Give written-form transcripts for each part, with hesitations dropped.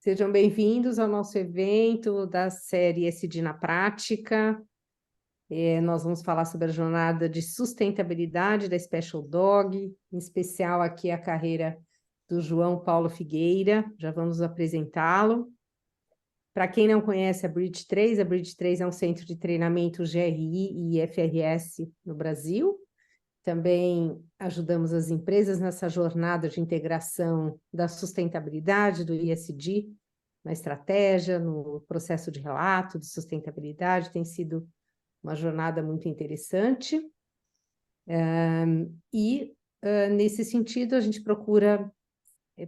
Sejam bem-vindos ao nosso evento da série SD na Prática. Nós vamos falar sobre a jornada de sustentabilidade da Special Dog, em especial aqui a carreira do João Paulo Figueira. Já vamos apresentá-lo. Para quem não conhece a Bridge 3 é um centro de treinamento GRI e FRS no Brasil. Também ajudamos as empresas nessa jornada de integração da sustentabilidade, do ESG, na estratégia, no processo de relato de sustentabilidade. Tem sido uma jornada muito interessante. Nesse sentido, a gente procura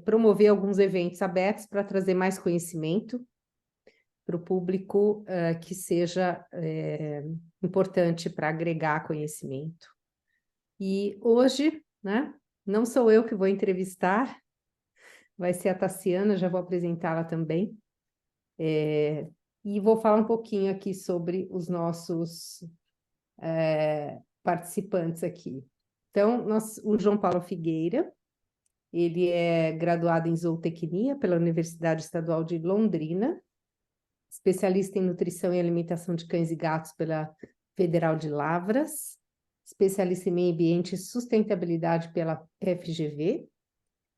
promover alguns eventos abertos para trazer mais conhecimento para o público que seja importante para agregar conhecimento. E hoje, né, não sou eu que vou entrevistar, vai ser a Tassiana, já vou apresentá-la também. E vou falar um pouquinho aqui sobre os nossos participantes aqui. Então, o João Paulo Figueira, ele é graduado em zootecnia pela Universidade Estadual de Londrina, especialista em nutrição e alimentação de cães e gatos pela Federal de Lavras, especialista em meio ambiente e sustentabilidade pela FGV,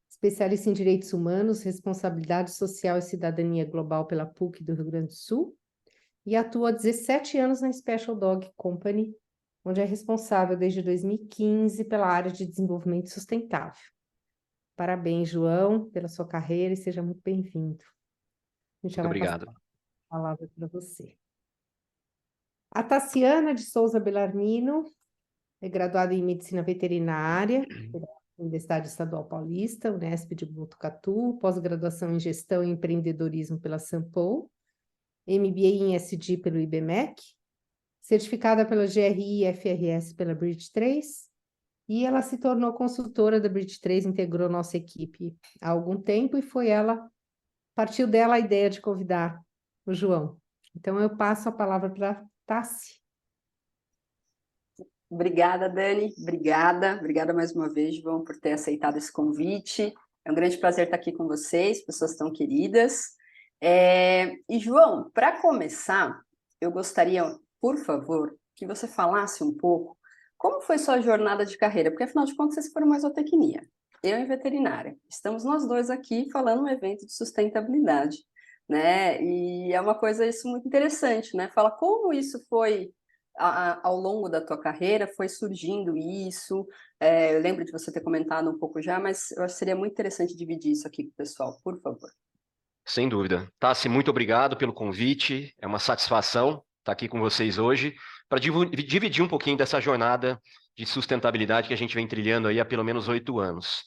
especialista em direitos humanos, responsabilidade social e cidadania global pela PUC do Rio Grande do Sul, e atua há 17 anos na Special Dog Company, onde é responsável desde 2015 pela área de desenvolvimento sustentável. Parabéns, João, pela sua carreira e seja muito bem-vindo. A gente já vai passar a palavra para você. A Tassiana de Souza Bellarmino é graduada em Medicina Veterinária pela Universidade Estadual Paulista, Unesp de Botucatu, pós-graduação em Gestão e Empreendedorismo pela Sampo, MBA em SD pelo IBMEC, certificada pela GRI e FRS pela Bridge 3, e ela se tornou consultora da Bridge 3, integrou nossa equipe há algum tempo, e partiu dela a ideia de convidar o João. Então, eu passo a palavra para Tassi. Obrigada, Dani. Obrigada mais uma vez, João, por ter aceitado esse convite. É um grande prazer estar aqui com vocês, pessoas tão queridas. E, João, para começar, eu gostaria, por favor, que você falasse um pouco como foi sua jornada de carreira, porque, afinal de contas, vocês foram mais zootecnia, eu em veterinária. Estamos nós dois aqui falando um evento de sustentabilidade, né? E é uma coisa isso muito interessante, né? Fala como isso foi ao longo da tua carreira, foi surgindo isso. Eu lembro de você ter comentado um pouco já, mas eu acho que seria muito interessante dividir isso aqui com o pessoal, por favor. Sem dúvida. Tassi, muito obrigado pelo convite. É uma satisfação estar aqui com vocês hoje para dividir um pouquinho dessa jornada de sustentabilidade que a gente vem trilhando aí há pelo menos 8 anos.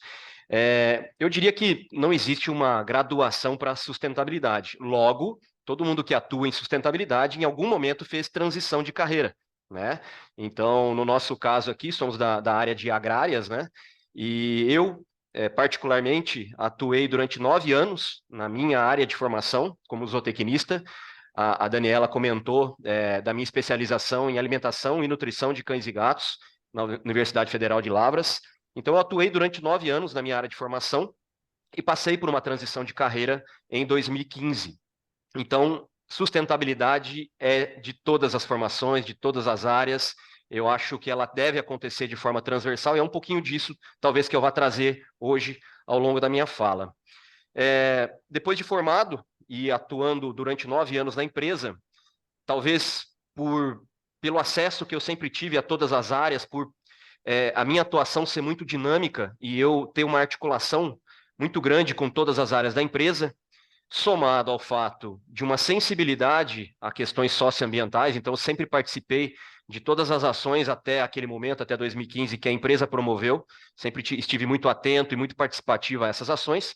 Eu diria que não existe uma graduação para sustentabilidade. Logo, todo mundo que atua em sustentabilidade, em algum momento, fez transição de carreira, né? Então, no nosso caso aqui, somos da área de agrárias, né? E eu, particularmente, atuei durante 9 anos na minha área de formação como zootecnista. A Daniela comentou da minha especialização em alimentação e nutrição de cães e gatos na Universidade Federal de Lavras. Então, eu atuei durante 9 anos na minha área de formação e passei por uma transição de carreira em 2015. Então, sustentabilidade é de todas as formações, de todas as áreas. Eu acho que ela deve acontecer de forma transversal e é um pouquinho disso, talvez, que eu vá trazer hoje ao longo da minha fala. Depois de formado e atuando durante 9 anos na empresa, talvez pelo acesso que eu sempre tive a todas as áreas, por a minha atuação ser muito dinâmica e eu ter uma articulação muito grande com todas as áreas da empresa, somado ao fato de uma sensibilidade a questões socioambientais, então eu sempre participei de todas as ações até aquele momento, até 2015, que a empresa promoveu, sempre estive muito atento e muito participativo a essas ações.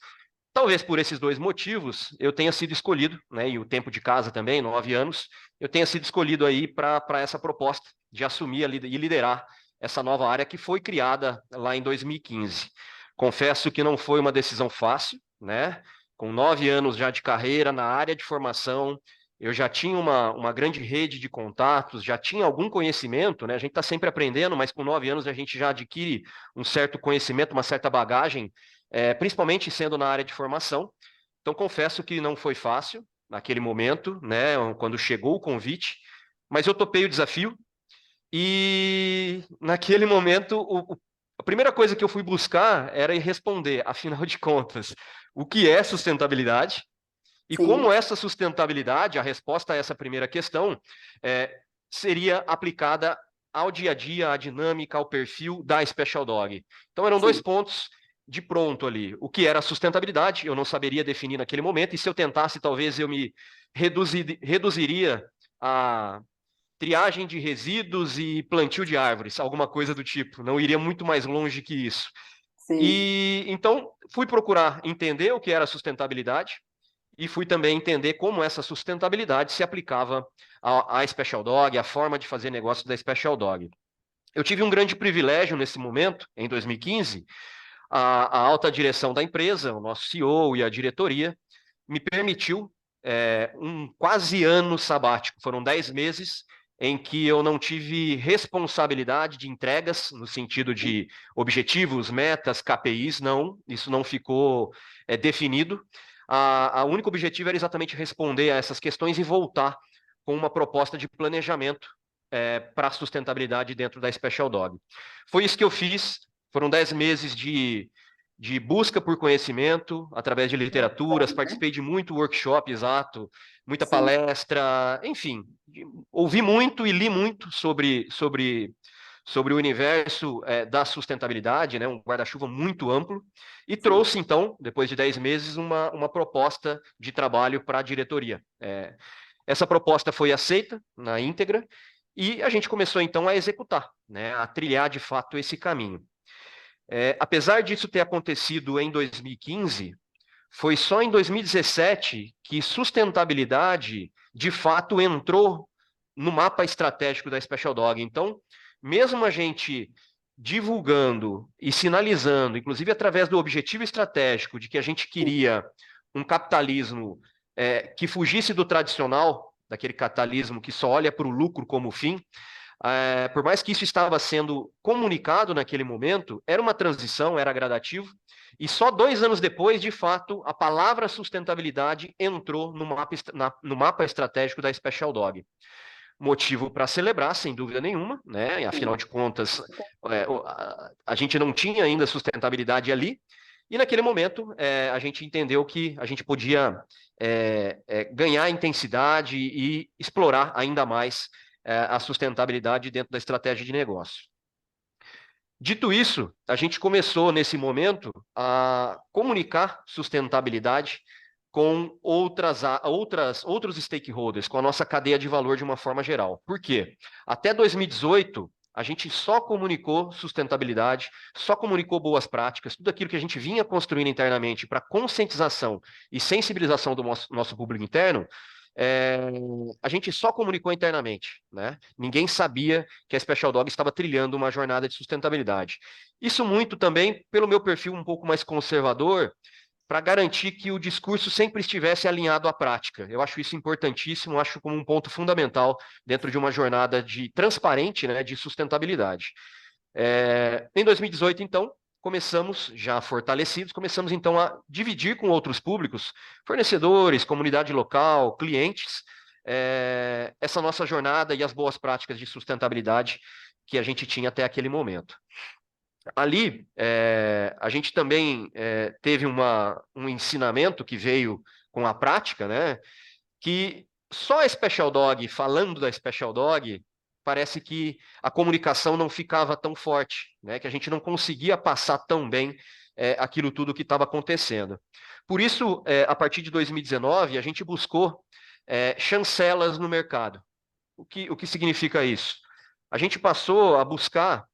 Talvez por esses dois motivos eu tenha sido escolhido, né, e o tempo de casa também, 9 anos, eu tenha sido escolhido aí para essa proposta de assumir e liderar essa nova área que foi criada lá em 2015. Confesso que não foi uma decisão fácil, né? Com 9 anos já de carreira na área de formação, eu já tinha uma grande rede de contatos, já tinha algum conhecimento, né? A gente está sempre aprendendo, mas com 9 anos a gente já adquire um certo conhecimento, uma certa bagagem, principalmente sendo na área de formação. Então, confesso que não foi fácil naquele momento, né, quando chegou o convite, mas eu topei o desafio e naquele momento a primeira coisa que eu fui buscar era responder, afinal de contas, o que é sustentabilidade e como Sim, essa sustentabilidade, a resposta a essa primeira questão, seria aplicada ao dia a dia, à dinâmica, ao perfil da Special Dog. Então eram dois sim. pontos de pronto ali. O que era sustentabilidade, eu não saberia definir naquele momento, e se eu tentasse, talvez eu me reduziria a triagem de resíduos e plantio de árvores, alguma coisa do tipo. Não iria muito mais longe que isso. Sim, E então fui procurar entender o que era sustentabilidade e fui também entender como essa sustentabilidade se aplicava à Special Dog, à forma de fazer negócio da Special Dog. Eu tive um grande privilégio nesse momento, em 2015, a alta direção da empresa, o nosso CEO e a diretoria, me permitiu um quase ano sabático. Foram 10 meses em que eu não tive responsabilidade de entregas, no sentido de objetivos, metas, KPIs, não, isso não ficou definido. O único objetivo era exatamente responder a essas questões e voltar com uma proposta de planejamento para a sustentabilidade dentro da Special Dog. Foi isso que eu fiz, foram 10 meses de busca por conhecimento através de literaturas, né? participei de muito workshop, exato, muita Sim, palestra, enfim, ouvi muito e li muito sobre o universo da sustentabilidade, né, um guarda-chuva muito amplo, e sim, trouxe, então, depois de 10 meses, uma proposta de trabalho para a diretoria. Essa proposta foi aceita na íntegra, e a gente começou, então, a executar, né, a trilhar, de fato, esse caminho. Apesar disso ter acontecido em 2015, foi só em 2017 que sustentabilidade, de fato, entrou no mapa estratégico da Special Dog. Então, mesmo a gente divulgando e sinalizando, inclusive através do objetivo estratégico de que a gente sim, queria um capitalismo que fugisse do tradicional, daquele capitalismo que só olha para o lucro como fim, por mais que isso estava sendo comunicado naquele momento, era uma transição, era gradativo, e só 2 anos depois, de fato, a palavra sustentabilidade entrou no mapa estratégico da Special Dog. Motivo para celebrar, sem dúvida nenhuma, né? Afinal sim. de contas, a gente não tinha ainda sustentabilidade ali, e naquele momento a gente entendeu que a gente podia ganhar intensidade e explorar ainda mais a sustentabilidade dentro da estratégia de negócio. Dito isso, a gente começou nesse momento a comunicar sustentabilidade com outros stakeholders, com a nossa cadeia de valor de uma forma geral. Por quê? Até 2018, a gente só comunicou sustentabilidade, só comunicou boas práticas, tudo aquilo que a gente vinha construindo internamente para conscientização e sensibilização do nosso público interno, a gente só comunicou internamente, né? Ninguém sabia que a Special Dog estava trilhando uma jornada de sustentabilidade. Isso muito também pelo meu perfil um pouco mais conservador, para garantir que o discurso sempre estivesse alinhado à prática. Eu acho isso importantíssimo, acho como um ponto fundamental dentro de uma jornada de transparente, né, de sustentabilidade. Em 2018, então, começamos, já fortalecidos, começamos então a dividir com outros públicos, fornecedores, comunidade local, clientes, essa nossa jornada e as boas práticas de sustentabilidade que a gente tinha até aquele momento. Ali, a gente também teve um ensinamento que veio com a prática, né? Que só a Special Dog, falando da Special Dog, parece que a comunicação não ficava tão forte, né? Que a gente não conseguia passar tão bem aquilo tudo que estava acontecendo. Por isso, a partir de 2019, a gente buscou chancelas no mercado. O que significa isso? A gente passou a buscar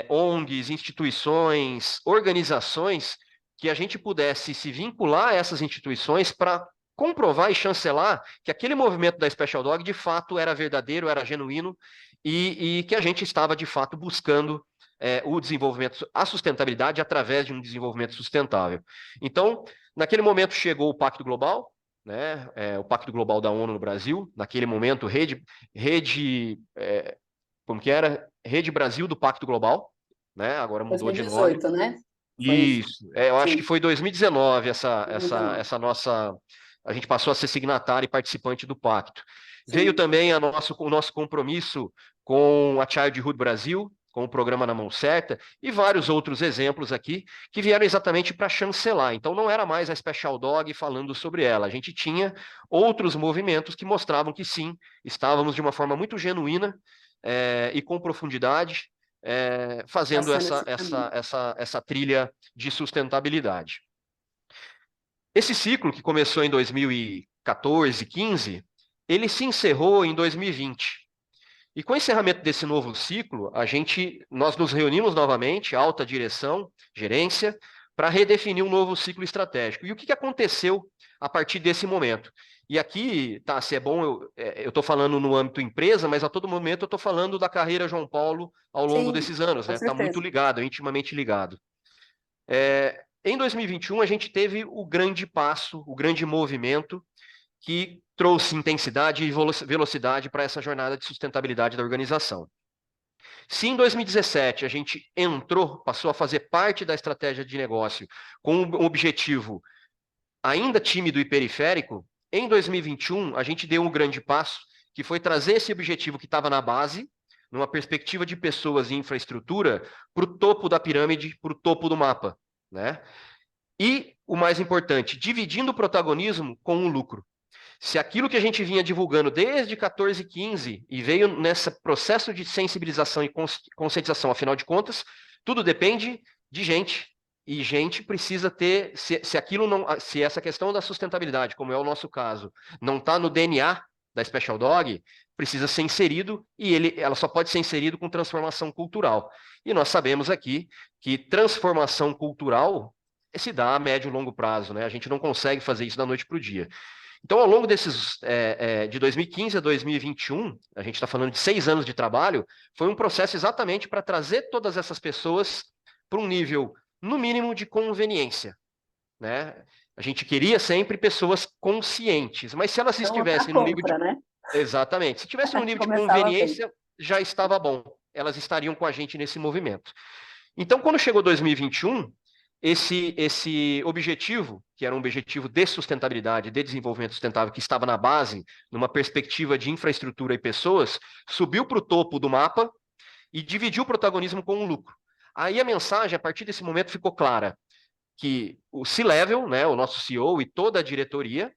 ONGs, instituições, organizações que a gente pudesse se vincular a essas instituições para comprovar e chancelar que aquele movimento da Special Dog de fato era verdadeiro, era genuíno e que a gente estava de fato buscando o desenvolvimento, a sustentabilidade através de um desenvolvimento sustentável. Então, naquele momento chegou o Pacto Global, né, o Pacto Global da ONU no Brasil, naquele momento como que era? Rede Brasil do Pacto Global, né? Agora mudou de nome. 2018, né? Foi isso? Isso, eu acho que Sim, foi 2019 2019. essa nossa. A gente passou a ser signatário e participante do pacto. Veio Sim, também o nosso compromisso com a Childhood Brasil, com o programa Na Mão Certa, e vários outros exemplos aqui que vieram exatamente para chancelar. Então não era mais a Special Dog falando sobre ela. A gente tinha outros movimentos que mostravam que sim, estávamos de uma forma muito genuína e com profundidade fazendo traçando esse caminho. essa trilha de sustentabilidade. Esse ciclo, que começou em 2014, 15, ele se encerrou em 2020. E com o encerramento desse novo ciclo, nós nos reunimos novamente, alta direção, gerência, para redefinir um novo ciclo estratégico. E o que aconteceu a partir desse momento? E aqui, tá, se é bom, eu estou falando no âmbito empresa, mas a todo momento eu estou falando da carreira João Paulo ao longo Sim, desses anos, com né? Está muito certeza. ligado, intimamente ligado. Em 2021, a gente teve o grande passo, o grande movimento que trouxe intensidade e velocidade para essa jornada de sustentabilidade da organização. Se em 2017 a gente passou a fazer parte da estratégia de negócio com um objetivo ainda tímido e periférico, em 2021 a gente deu um grande passo, que foi trazer esse objetivo que estava na base, numa perspectiva de pessoas e infraestrutura, para o topo da pirâmide, para o topo do mapa, né? E o mais importante, dividindo o protagonismo com o lucro. Se aquilo que a gente vinha divulgando desde 14, 15 e veio nesse processo de sensibilização e conscientização, afinal de contas, tudo depende de gente. E gente precisa ter, se essa questão da sustentabilidade, como é o nosso caso, não está no DNA da Special Dog, precisa ser inserido e ela só pode ser inserido com transformação cultural. E nós sabemos aqui que transformação cultural se dá a médio e longo prazo, né? A gente não consegue fazer isso da noite para o dia. Então, ao longo de 2015 a 2021, a gente está falando de 6 anos de trabalho, foi um processo exatamente para trazer todas essas pessoas para um nível, no mínimo, de conveniência, né? A gente queria sempre pessoas conscientes, mas se elas Então, outra estivessem no nível de... compra, né? Exatamente. Se estivessem no nível de Começava bem. conveniência, já estava bom. Elas estariam com a gente nesse movimento. Então, quando chegou 2021, esse objetivo, que era um objetivo de sustentabilidade, de desenvolvimento sustentável, que estava na base, numa perspectiva de infraestrutura e pessoas, subiu para o topo do mapa e dividiu o protagonismo com o lucro. Aí a mensagem, a partir desse momento, ficou clara, que o C-Level, né, o nosso CEO e toda a diretoria,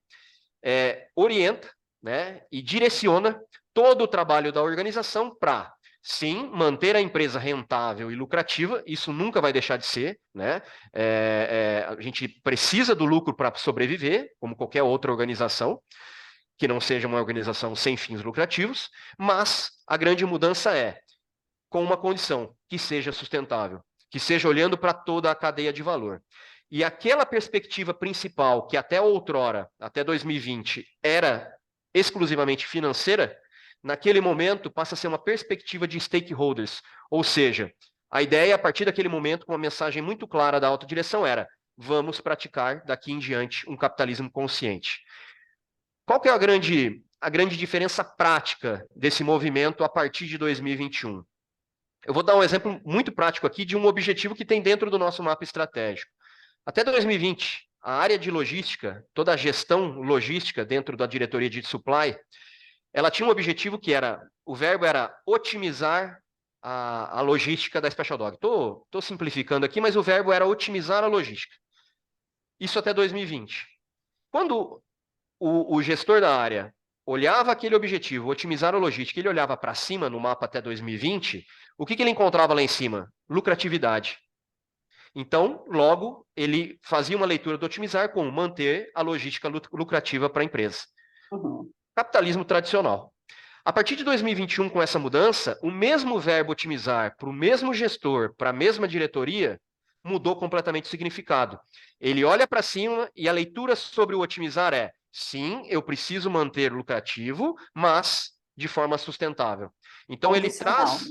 orienta, né, e direciona todo o trabalho da organização para, sim, manter a empresa rentável e lucrativa, isso nunca vai deixar de ser, né? A gente precisa do lucro para sobreviver, como qualquer outra organização, que não seja uma organização sem fins lucrativos, mas a grande mudança é com uma condição que seja sustentável, que seja olhando para toda a cadeia de valor. E aquela perspectiva principal, que até outrora, até 2020, era exclusivamente financeira, naquele momento passa a ser uma perspectiva de stakeholders. Ou seja, a ideia, a partir daquele momento, com uma mensagem muito clara da alta direção, era: vamos praticar daqui em diante um capitalismo consciente. Qual que é a grande diferença prática desse movimento a partir de 2021? Eu vou dar um exemplo muito prático aqui de um objetivo que tem dentro do nosso mapa estratégico. Até 2020, a área de logística, toda a gestão logística dentro da diretoria de supply, ela tinha um objetivo que era, o verbo era otimizar a logística da Special Dog. Estou simplificando aqui, mas o verbo era otimizar a logística. Isso até 2020. Quando o gestor da área olhava aquele objetivo, otimizar a logística, ele olhava para cima no mapa até 2020, o que ele encontrava lá em cima? Lucratividade. Então, logo, ele fazia uma leitura do otimizar como manter a logística lucrativa para a empresa. Uhum. Capitalismo tradicional. A partir de 2021, com essa mudança, o mesmo verbo otimizar para o mesmo gestor, para a mesma diretoria, mudou completamente o significado. Ele olha para cima e a leitura sobre o otimizar é: sim, eu preciso manter lucrativo, mas de forma sustentável. Então ele Condicional. traz,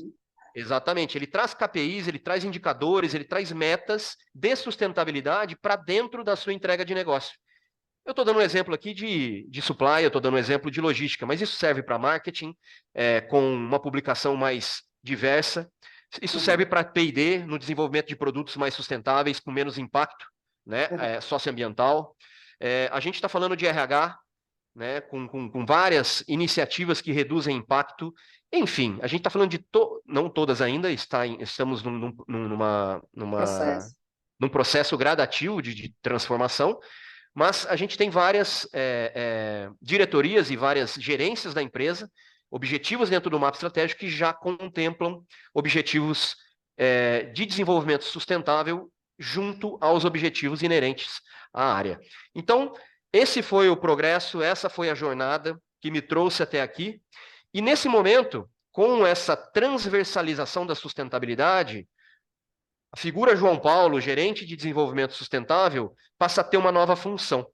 exatamente, ele traz KPIs, ele traz indicadores, ele traz metas de sustentabilidade para dentro da sua entrega de negócio. Eu estou dando um exemplo aqui de supply, eu estou dando um exemplo de logística, mas isso serve para marketing, com uma publicação mais diversa. Isso serve para P&D no desenvolvimento de produtos mais sustentáveis, com menos impacto, né, socioambiental. A gente está falando de RH, né, com várias iniciativas que reduzem impacto. Enfim, a gente está falando de não todas ainda, estamos Processo. num processo gradativo de transformação, mas a gente tem várias diretorias e várias gerências da empresa, objetivos dentro do mapa estratégico que já contemplam objetivos de desenvolvimento sustentável junto aos objetivos inerentes à área. Então, esse foi o progresso, essa foi a jornada que me trouxe até aqui. E nesse momento, com essa transversalização da sustentabilidade, a figura João Paulo, gerente de desenvolvimento sustentável, passa a ter uma nova função.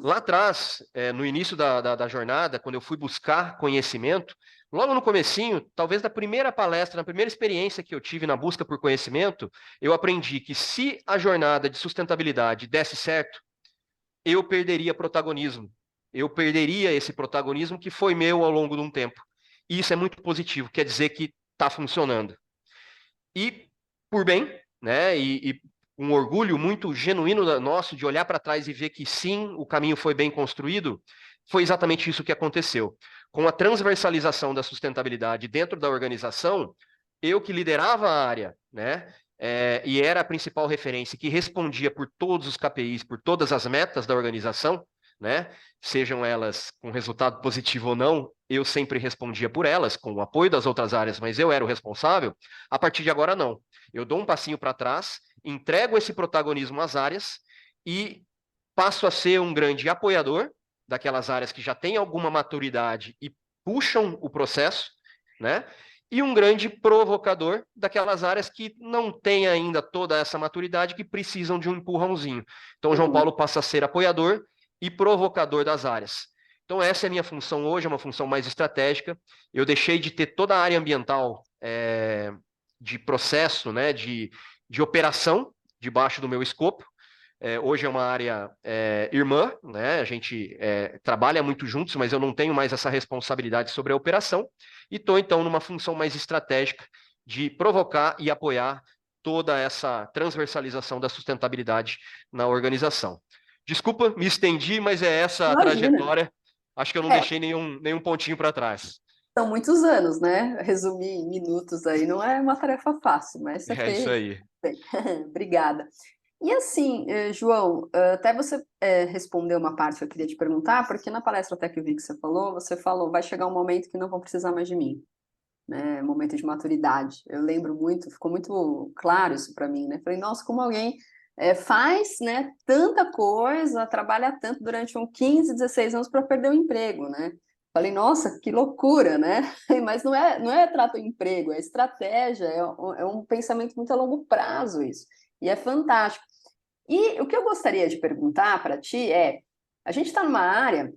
Lá atrás, no início da jornada, quando eu fui buscar conhecimento, logo no comecinho, talvez da primeira palestra, na primeira experiência que eu tive na busca por conhecimento, eu aprendi que se a jornada de sustentabilidade desse certo, eu perderia protagonismo. Eu perderia esse protagonismo que foi meu ao longo de um tempo. E isso é muito positivo, quer dizer que está funcionando. E por bem, né, e um orgulho muito genuíno nosso de olhar para trás e ver que sim, o caminho foi bem construído, foi exatamente isso que aconteceu. Com a transversalização da sustentabilidade dentro da organização, eu que liderava a área, né, e era a principal referência, que respondia por todos os KPIs, por todas as metas da organização, né, sejam elas com resultado positivo ou não, eu sempre respondia por elas, com o apoio das outras áreas, mas eu era o responsável. A partir de agora, não. Eu dou um passinho para trás, entrego esse protagonismo às áreas e passo a ser um grande apoiador daquelas áreas que já têm alguma maturidade e puxam o processo, né? E um grande provocador daquelas áreas que não têm ainda toda essa maturidade, que precisam de um empurrãozinho. Então, João Paulo passa a ser apoiador e provocador das áreas. Então, essa é a minha função hoje, é uma função mais estratégica. Eu deixei de ter toda a área ambiental de processo, né, de operação, debaixo do meu escopo. Hoje é uma área irmã, né? A gente trabalha muito juntos, mas eu não tenho mais essa responsabilidade sobre a operação. E estou, então, numa função mais estratégica de provocar e apoiar toda essa transversalização da sustentabilidade na organização. Desculpa, me estendi, mas é essa a trajetória. Acho que eu não deixei nenhum pontinho para trás. São muitos anos, né? Resumir em minutos aí não é uma tarefa fácil, mas você fez. Isso aí. Obrigada. E assim, João, até você respondeu uma parte que eu queria te perguntar, porque na palestra até que eu vi que você falou, vai chegar um momento que não vão precisar mais de mim, né? Momento de maturidade. Eu lembro muito, ficou muito claro isso para mim, né? Falei, nossa, como alguém faz, né, tanta coisa, trabalha tanto durante uns 15, 16 anos para perder o emprego, né? Falei, nossa, que loucura, né? Mas não é trato de emprego, é estratégia, é um pensamento muito a longo prazo isso. E é fantástico. E o que eu gostaria de perguntar para ti a gente está numa área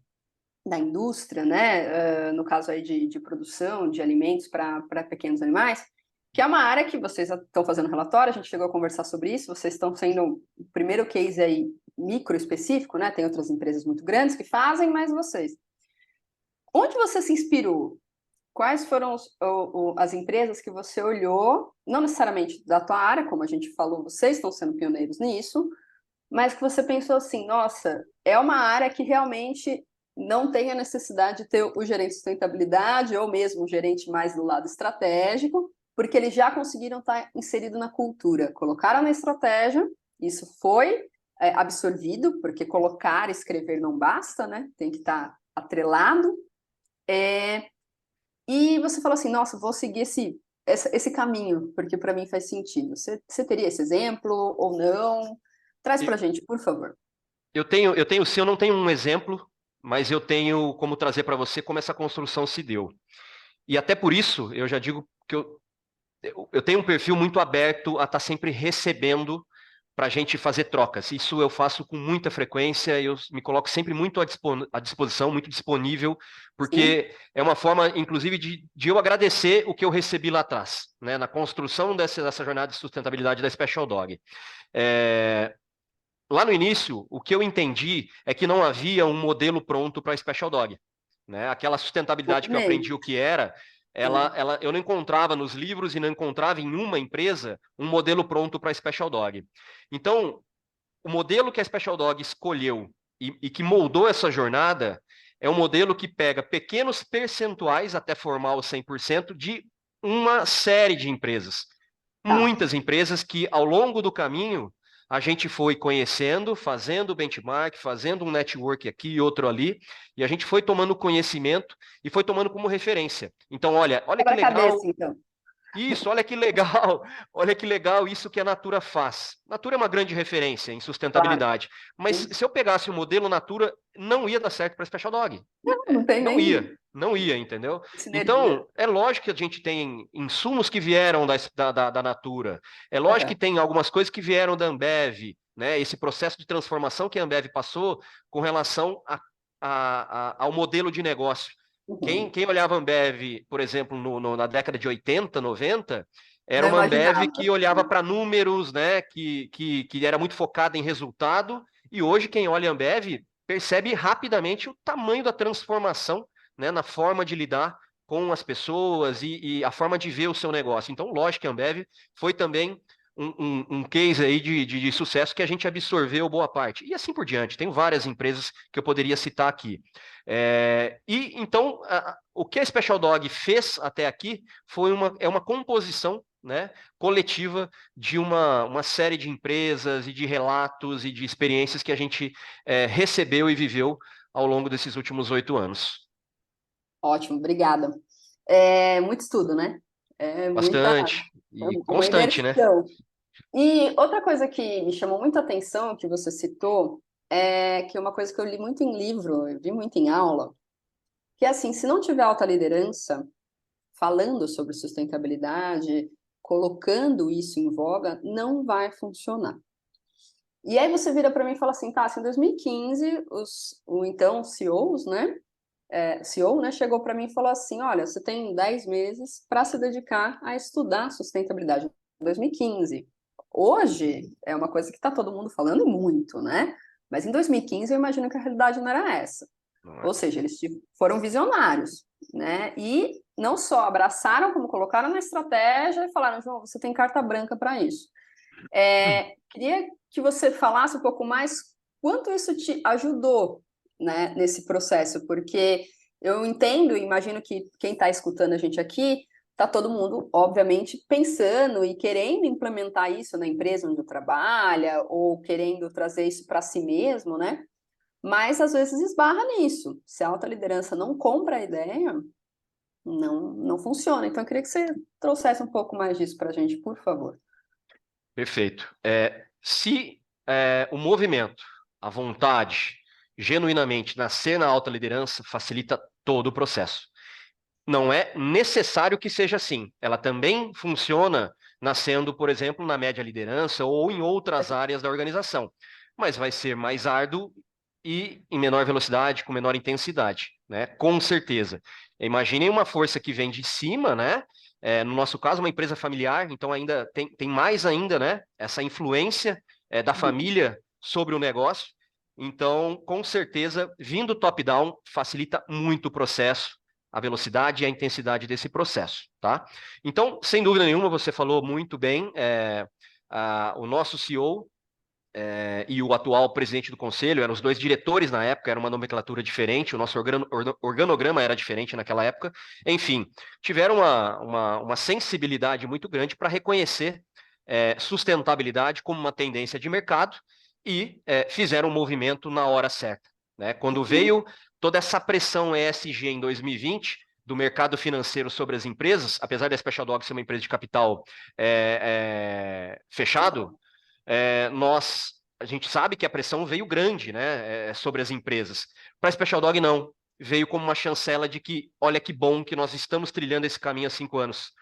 da indústria, né, no caso aí de produção de alimentos para pequenos animais, que é uma área que vocês estão fazendo relatório, a gente chegou a conversar sobre isso, vocês estão sendo o primeiro case aí micro específico, né, tem outras empresas muito grandes que fazem, mas vocês. Onde você se inspirou? Quais foram as empresas que você olhou, não necessariamente da tua área, como a gente falou, vocês estão sendo pioneiros nisso, mas que você pensou assim, nossa, é uma área que realmente não tem a necessidade de ter o gerente de sustentabilidade ou mesmo o gerente mais do lado estratégico, porque eles já conseguiram estar inserido na cultura, colocaram na estratégia, isso foi absorvido, porque colocar e escrever não basta, né? Tem que estar atrelado. E você falou assim, nossa, vou seguir esse caminho, porque para mim faz sentido. Você teria esse exemplo ou não? Traz para a gente, por favor. Eu não tenho um exemplo, mas eu tenho como trazer para você como essa construção se deu. E até por isso, eu já digo que eu tenho um perfil muito aberto a estar sempre recebendo para a gente fazer trocas. Isso eu faço com muita frequência, eu me coloco sempre muito à disposição, muito disponível, porque Sim. É uma forma, inclusive, de eu agradecer o que eu recebi lá atrás, né, na construção dessa jornada de sustentabilidade da Special Dog. Lá no início, o que eu entendi é que não havia um modelo pronto para a Special Dog, né? Aquela sustentabilidade que eu aprendi o que era, eu não encontrava nos livros e não encontrava em uma empresa um modelo pronto para a Special Dog. Então, o modelo que a Special Dog escolheu e que moldou essa jornada é um modelo que pega pequenos percentuais até formar o 100% de uma série de empresas. Muitas empresas que, ao longo do caminho, a gente foi conhecendo, fazendo benchmark, fazendo um network aqui e outro ali, e a gente foi tomando conhecimento e foi tomando como referência. Então, olha que legal. Cabeça, então. Isso, olha que legal isso que a Natura faz. Natura é uma grande referência em sustentabilidade, mas se eu pegasse o modelo Natura, não ia dar certo para Special Dog. Não tem não nem... ia, não ia, entendeu? Sinergia. Então, é lógico que a gente tem insumos que vieram da Natura, é lógico que tem algumas coisas que vieram da Ambev, né? Esse processo de transformação que a Ambev passou com relação ao modelo de negócio. Quem olhava a Ambev, por exemplo, na década de 80, 90, era uma Ambev que olhava para números, né, que era muito focada em resultado, e hoje quem olha a Ambev percebe rapidamente o tamanho da transformação, né, na forma de lidar com as pessoas e a forma de ver o seu negócio. Então, lógico que a Ambev foi também um case aí de sucesso que a gente absorveu boa parte. E assim por diante. Tem várias empresas que eu poderia citar aqui. E então, o que a Special Dog fez até aqui é uma composição, né, coletiva de uma série de empresas e de relatos e de experiências que a gente recebeu e viveu ao longo desses últimos 8 anos. Ótimo, obrigada. Muito estudo, né? Bastante. E constante, né? E outra coisa que me chamou muita atenção, que você citou, é que uma coisa que eu li muito em livro, eu vi muito em aula, que é assim, se não tiver alta liderança falando sobre sustentabilidade, colocando isso em voga, não vai funcionar. E aí você vira para mim e fala assim, tá, em 2015, o então CEOs, né, CEO, né, chegou para mim e falou assim, olha, você tem 10 meses para se dedicar a estudar sustentabilidade. 2015. Hoje, é uma coisa que está todo mundo falando muito, né? Mas em 2015, eu imagino que a realidade não era essa. Ou seja, eles foram visionários, né? E não só abraçaram, como colocaram na estratégia e falaram, João, você tem carta branca para isso. Queria que você falasse um pouco mais quanto isso te ajudou, né, nesse processo, porque eu entendo e imagino que quem está escutando a gente aqui, está todo mundo, obviamente, pensando e querendo implementar isso na empresa onde trabalha, ou querendo trazer isso para si mesmo, né? Mas, às vezes, esbarra nisso. Se a alta liderança não compra a ideia, não funciona. Então, eu queria que você trouxesse um pouco mais disso para a gente, por favor. Perfeito. Se o movimento, a vontade, genuinamente nascer na alta liderança, facilita todo o processo. Não é necessário que seja assim. Ela também funciona nascendo, por exemplo, na média liderança ou em outras áreas da organização. Mas vai ser mais árduo e em menor velocidade, com menor intensidade, né? Com certeza. Imaginem uma força que vem de cima, né? No nosso caso, uma empresa familiar, então ainda tem mais ainda, né? Essa influência da família sobre o negócio. Então, com certeza, vindo top-down, facilita muito o processo, a velocidade e a intensidade desse processo, tá? Então, sem dúvida nenhuma, você falou muito bem, o nosso CEO e o atual presidente do conselho, eram os dois diretores na época, era uma nomenclatura diferente, o nosso organograma era diferente naquela época, enfim, tiveram uma sensibilidade muito grande para reconhecer sustentabilidade como uma tendência de mercado e fizeram um movimento na hora certa, né? Quando veio toda essa pressão ESG em 2020 do mercado financeiro sobre as empresas, apesar da Special Dog ser uma empresa de capital fechado, a gente sabe que a pressão veio grande, né, sobre as empresas. Para a Special Dog, não. Veio como uma chancela de que, olha que bom que nós estamos trilhando esse caminho há 5 anos.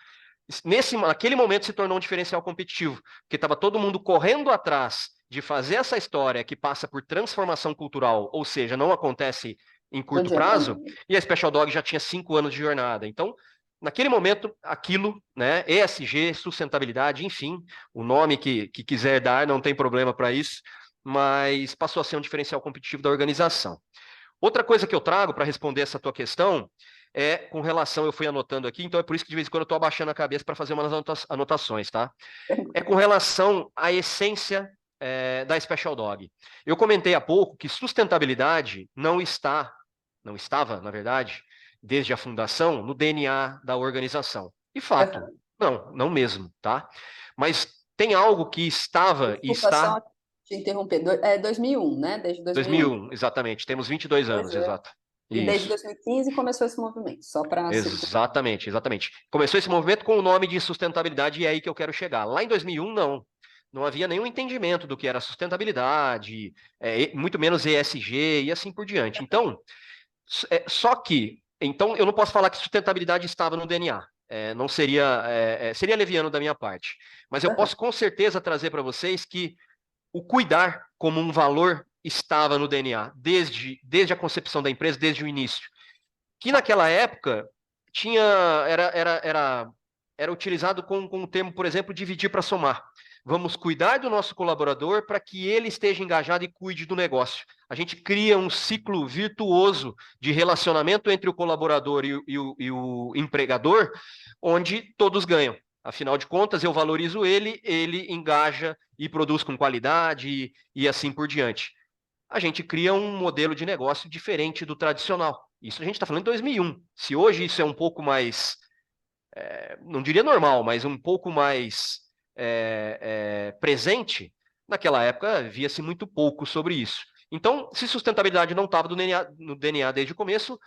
Naquele momento se tornou um diferencial competitivo, porque estava todo mundo correndo atrás de fazer essa história que passa por transformação cultural, ou seja, não acontece em curto prazo, e a Special Dog já tinha 5 anos de jornada. Então, naquele momento, aquilo, né, ESG, sustentabilidade, enfim, o nome que quiser dar, não tem problema para isso, mas passou a ser um diferencial competitivo da organização. Outra coisa que eu trago para responder essa tua questão com relação, eu fui anotando aqui, então é por isso que de vez em quando eu estou abaixando a cabeça para fazer umas anotações, tá? É com relação à essência da Special Dog. Eu comentei há pouco que sustentabilidade não estava, na verdade, desde a fundação, no DNA da organização. De fato, não mesmo, tá? Mas tem algo que estava e Desculpa está... só te interromper. 2001, né? Desde 2001. 2001, exatamente. Temos 22 anos, exato. E desde Isso. 2015 começou esse movimento, só para... Exatamente, exatamente. Começou esse movimento com o nome de sustentabilidade e é aí que eu quero chegar. Lá em 2001, não havia nenhum entendimento do que era sustentabilidade, muito menos ESG e assim por diante. Então, então eu não posso falar que sustentabilidade estava no DNA. Não seria, seria leviano da minha parte. Mas eu posso com certeza trazer para vocês que o cuidar como um valor estava no DNA, desde a concepção da empresa, desde o início. Que naquela época era utilizado com o termo, por exemplo, dividir para somar. Vamos cuidar do nosso colaborador para que ele esteja engajado e cuide do negócio. A gente cria um ciclo virtuoso de relacionamento entre o colaborador e o empregador, onde todos ganham. Afinal de contas, eu valorizo ele engaja e produz com qualidade e assim por diante. A gente cria um modelo de negócio diferente do tradicional. Isso a gente está falando em 2001. Se hoje isso é um pouco mais, não diria normal, mas um pouco mais presente, naquela época via-se muito pouco sobre isso. Então, se sustentabilidade não estava no DNA desde o começo,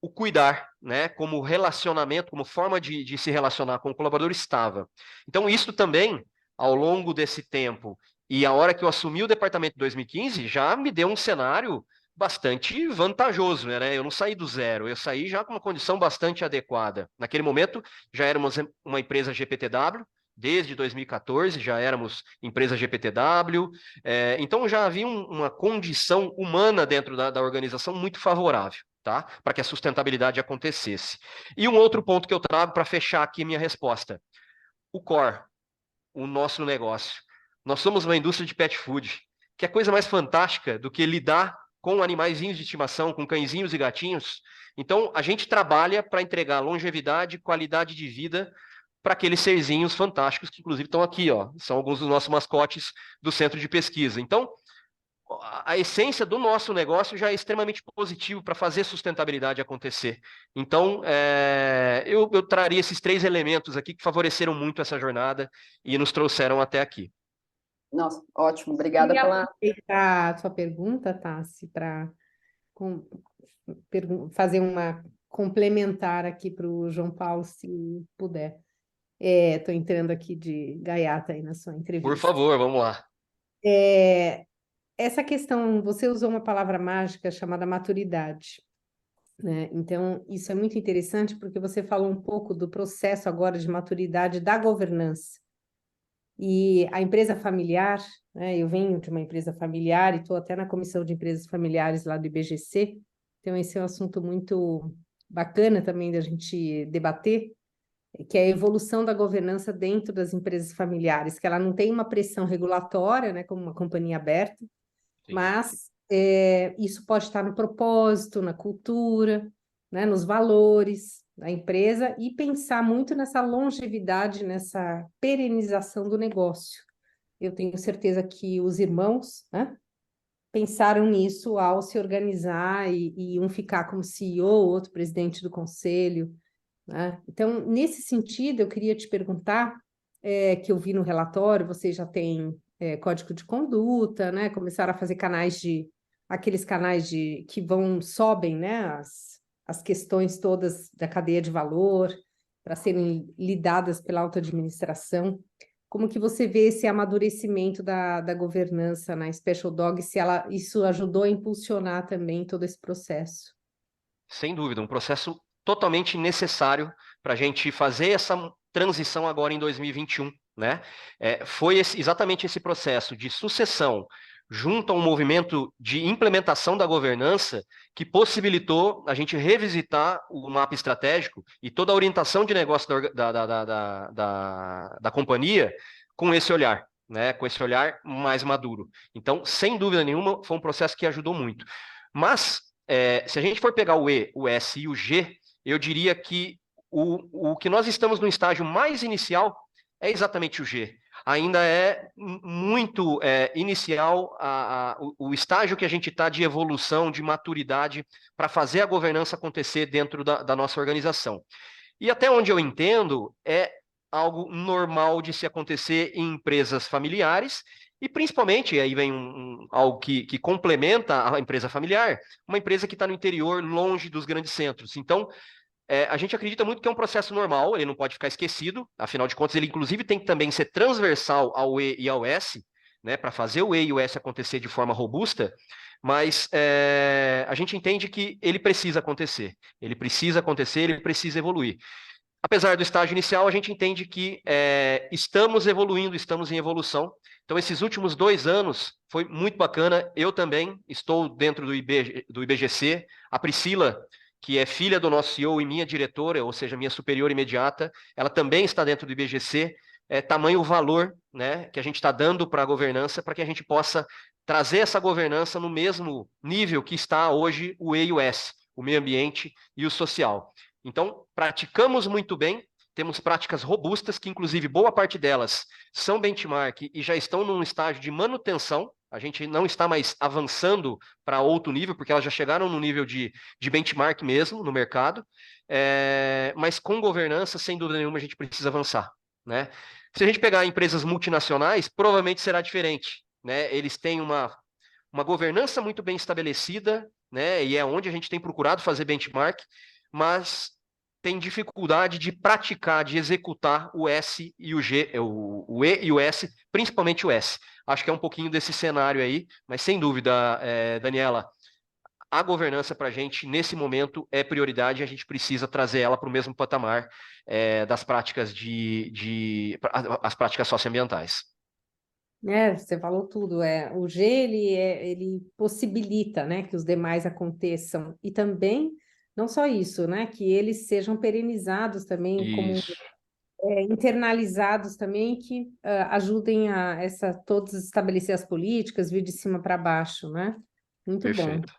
o cuidar, né, como relacionamento, como forma de se relacionar com o colaborador estava. Então, isso também, ao longo desse tempo, e a hora que eu assumi o departamento em 2015, já me deu um cenário bastante vantajoso, né? Eu não saí do zero, eu saí já com uma condição bastante adequada. Naquele momento, já éramos uma empresa GPTW, desde 2014 já éramos empresa GPTW, então já havia uma condição humana dentro da organização muito favorável, tá? Para que a sustentabilidade acontecesse. E um outro ponto que eu trago para fechar aqui minha resposta: o core, o nosso negócio. Nós somos uma indústria de pet food, que é coisa mais fantástica do que lidar com animaizinhos de estimação, com cãezinhos e gatinhos. Então, a gente trabalha para entregar longevidade, qualidade de vida para aqueles serzinhos fantásticos que, inclusive, estão aqui, ó. São alguns dos nossos mascotes do centro de pesquisa. Então, a essência do nosso negócio já é extremamente positivo para fazer sustentabilidade acontecer. Então, eu traria esses 3 elementos aqui que favoreceram muito essa jornada e nos trouxeram até aqui. Nossa, ótimo, obrigada pela... aproveitar a sua pergunta, Tassi, para fazer uma complementar aqui para o João Paulo, se puder. Estou entrando aqui de gaiata aí na sua entrevista. Por favor, vamos lá. Essa questão, você usou uma palavra mágica chamada maturidade, né? Então, isso é muito interessante porque você falou um pouco do processo agora de maturidade da governança. E a empresa familiar, né? Eu venho de uma empresa familiar e estou até na comissão de empresas familiares lá do IBGC, então esse é um assunto muito bacana também da gente debater, que é a evolução da governança dentro das empresas familiares, que ela não tem uma pressão regulatória, né, como uma companhia aberta, sim, mas isso pode estar no propósito, na cultura, né, nos valores da empresa e pensar muito nessa longevidade, nessa perenização do negócio. Eu tenho certeza que os irmãos, né, pensaram nisso ao se organizar e um ficar como CEO, outro presidente do conselho, né? Então, nesse sentido, eu queria te perguntar, que eu vi no relatório, vocês já têm código de conduta, né? Começaram a fazer aqueles canais que sobem, né? As questões todas da cadeia de valor para serem lidadas pela auto-administração. Como que você vê esse amadurecimento da governança na Special Dog, se isso ajudou a impulsionar também todo esse processo? Sem dúvida, um processo totalmente necessário para a gente fazer essa transição agora em 2021, né? Foi exatamente esse processo de sucessão junto a um movimento de implementação da governança que possibilitou a gente revisitar o mapa estratégico e toda a orientação de negócio da companhia com esse olhar, né? Com esse olhar mais maduro. Então, sem dúvida nenhuma, foi um processo que ajudou muito. Mas, se a gente for pegar o E, o S e o G, eu diria que o que nós estamos no estágio mais inicial é exatamente o G. Ainda é muito inicial o estágio que a gente está de evolução, de maturidade, para fazer a governança acontecer dentro da nossa organização. E até onde eu entendo, é algo normal de se acontecer em empresas familiares, e principalmente, aí vem algo que complementa a empresa familiar, uma empresa que está no interior, longe dos grandes centros. Então, a gente acredita muito que é um processo normal, ele não pode ficar esquecido, afinal de contas, ele inclusive tem que também ser transversal ao E e ao S, né, para fazer o E e o S acontecer de forma robusta, mas a gente entende que ele precisa acontecer, ele precisa evoluir. Apesar do estágio inicial, a gente entende que estamos evoluindo, estamos em evolução. Então, esses últimos 2 anos foi muito bacana. Eu também estou dentro do IBGC. A Priscila, que é filha do nosso CEO e minha diretora, ou seja, minha superior imediata, ela também está dentro do IBGC. Tamanho o valor, né, que a gente está dando para a governança, para que a gente possa trazer essa governança no mesmo nível que está hoje o E e o S, o meio ambiente e o social. Então, praticamos muito bem, temos práticas robustas, que inclusive boa parte delas são benchmark e já estão num estágio de manutenção. A gente não está mais avançando para outro nível, porque elas já chegaram no nível de benchmark mesmo no mercado, mas com governança, sem dúvida nenhuma, a gente precisa avançar, né? Se a gente pegar empresas multinacionais, provavelmente será diferente, né? Eles têm uma governança muito bem estabelecida, né? E é onde a gente tem procurado fazer benchmark, mas tem dificuldade de praticar, de executar o S e o G, o E e o S, principalmente o S. Acho que é um pouquinho desse cenário aí, mas sem dúvida, Daniela, a governança para a gente, nesse momento, é prioridade, e a gente precisa trazer ela para o mesmo patamar das práticas as práticas socioambientais. Você falou tudo. O G ele possibilita, né, que os demais aconteçam, e também não só isso, né, que eles sejam perenizados também, como Isso, internalizados também, que ajudem todos a estabelecer as políticas, vir de cima para baixo, né? Muito bom. perfeito.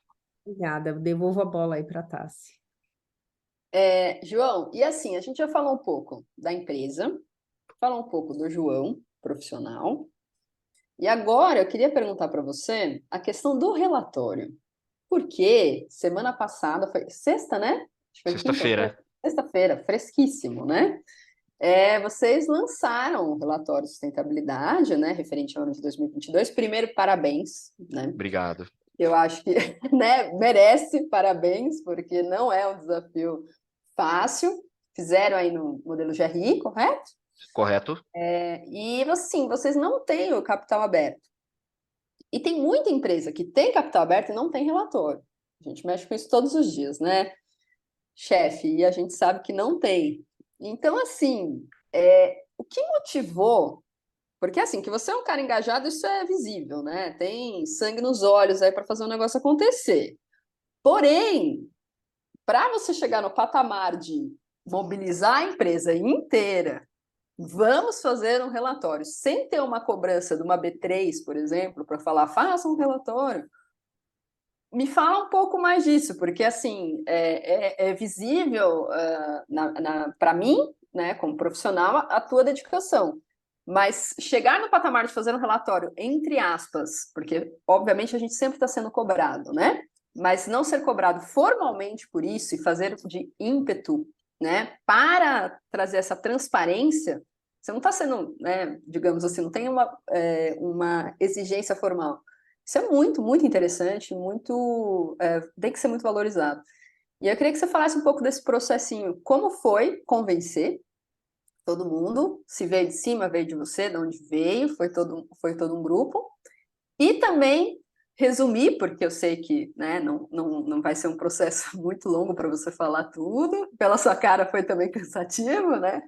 Obrigada. Eu devolvo a bola aí para a Tassi. João, e assim, a gente já falou um pouco da empresa, falou um pouco do João, profissional, e agora eu queria perguntar para você a questão do relatório. Porque semana passada, foi sexta, né? Acho que foi Sexta-feira. Sexta-feira, fresquíssimo, né? Vocês lançaram o relatório de sustentabilidade, né, referente ao ano de 2022. Primeiro, parabéns, né? Obrigado. Eu acho que, né, merece parabéns, porque não é um desafio fácil. Fizeram aí no modelo GRI, correto? Correto? E, assim, vocês não têm o capital aberto. E tem muita empresa que tem capital aberto e não tem relatório. A gente mexe com isso todos os dias, né, chefe? E a gente sabe que não tem. Então, assim, o que motivou? Porque, assim, que você é um cara engajado, isso é visível, né? Tem sangue nos olhos aí para fazer o negócio acontecer. Porém, para você chegar no patamar de mobilizar a empresa inteira, vamos fazer um relatório, sem ter uma cobrança de uma B3, por exemplo, para falar, faça um relatório. Me fala um pouco mais disso, porque, assim, é visível para mim, né, como profissional, a tua dedicação. Mas chegar no patamar de fazer um relatório, entre aspas, porque, obviamente, a gente sempre está sendo cobrado, né? Mas não ser cobrado formalmente por isso e fazer de ímpeto, né, para trazer essa transparência, você não está sendo, né, digamos assim, não tem uma exigência formal. Isso é muito, muito interessante, tem que ser muito valorizado. E eu queria que você falasse um pouco desse processinho. Como foi convencer todo mundo? Se veio de cima, veio de você, de onde veio? Foi todo um grupo. E também resumir, porque eu sei que, né, não vai ser um processo muito longo para você falar tudo. Pela sua cara foi também cansativo, né?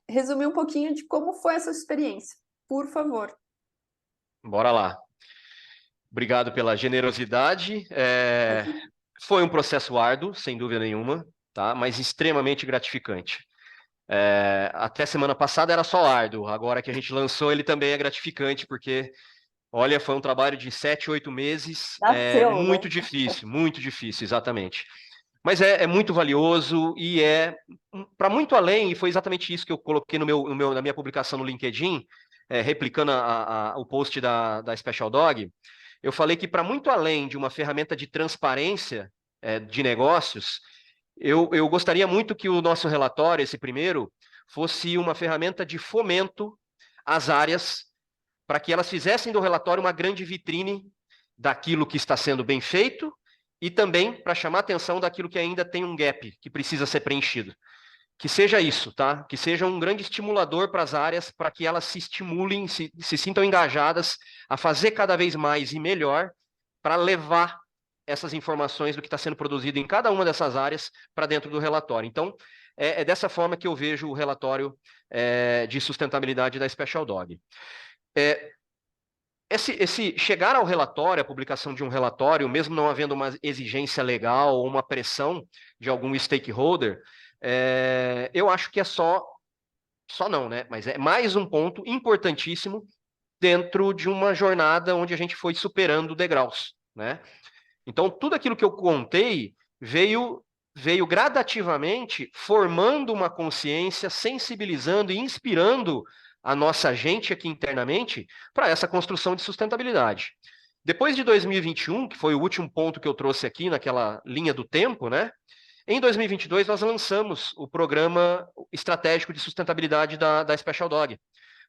Resumir um pouquinho de como foi essa experiência, por favor. Bora lá. Obrigado pela generosidade. Foi um processo árduo, sem dúvida nenhuma, tá? Mas extremamente gratificante. Até semana passada era só árduo, agora que a gente lançou ele também é gratificante, porque, olha, foi um trabalho de 7, 8 meses, Nasceu, muito né? difícil, exatamente. Mas é muito valioso e é para muito além, e foi exatamente isso que eu coloquei na minha publicação no LinkedIn, replicando o post da Special Dog. Eu falei que para muito além de uma ferramenta de transparência de negócios, eu gostaria muito que o nosso relatório, esse primeiro, fosse uma ferramenta de fomento às áreas, para que elas fizessem do relatório uma grande vitrine daquilo que está sendo bem feito e também para chamar a atenção daquilo que ainda tem um gap, que precisa ser preenchido. Que seja isso, tá? Que seja um grande estimulador para as áreas, para que elas se estimulem, se sintam engajadas a fazer cada vez mais e melhor para levar essas informações do que está sendo produzido em cada uma dessas áreas para dentro do relatório. Então, é dessa forma que eu vejo o relatório de sustentabilidade da Special Dog. Esse chegar ao relatório, a publicação de um relatório, mesmo não havendo uma exigência legal ou uma pressão de algum stakeholder, eu acho que é só não, né? Mas é mais um ponto importantíssimo dentro de uma jornada onde a gente foi superando degraus, né? Então, tudo aquilo que eu contei veio gradativamente formando uma consciência, sensibilizando e inspirando a nossa gente aqui internamente para essa construção de sustentabilidade. Depois de 2021, que foi o último ponto que eu trouxe aqui naquela linha do tempo, né? Em 2022, nós lançamos o Programa Estratégico de Sustentabilidade da Special Dog.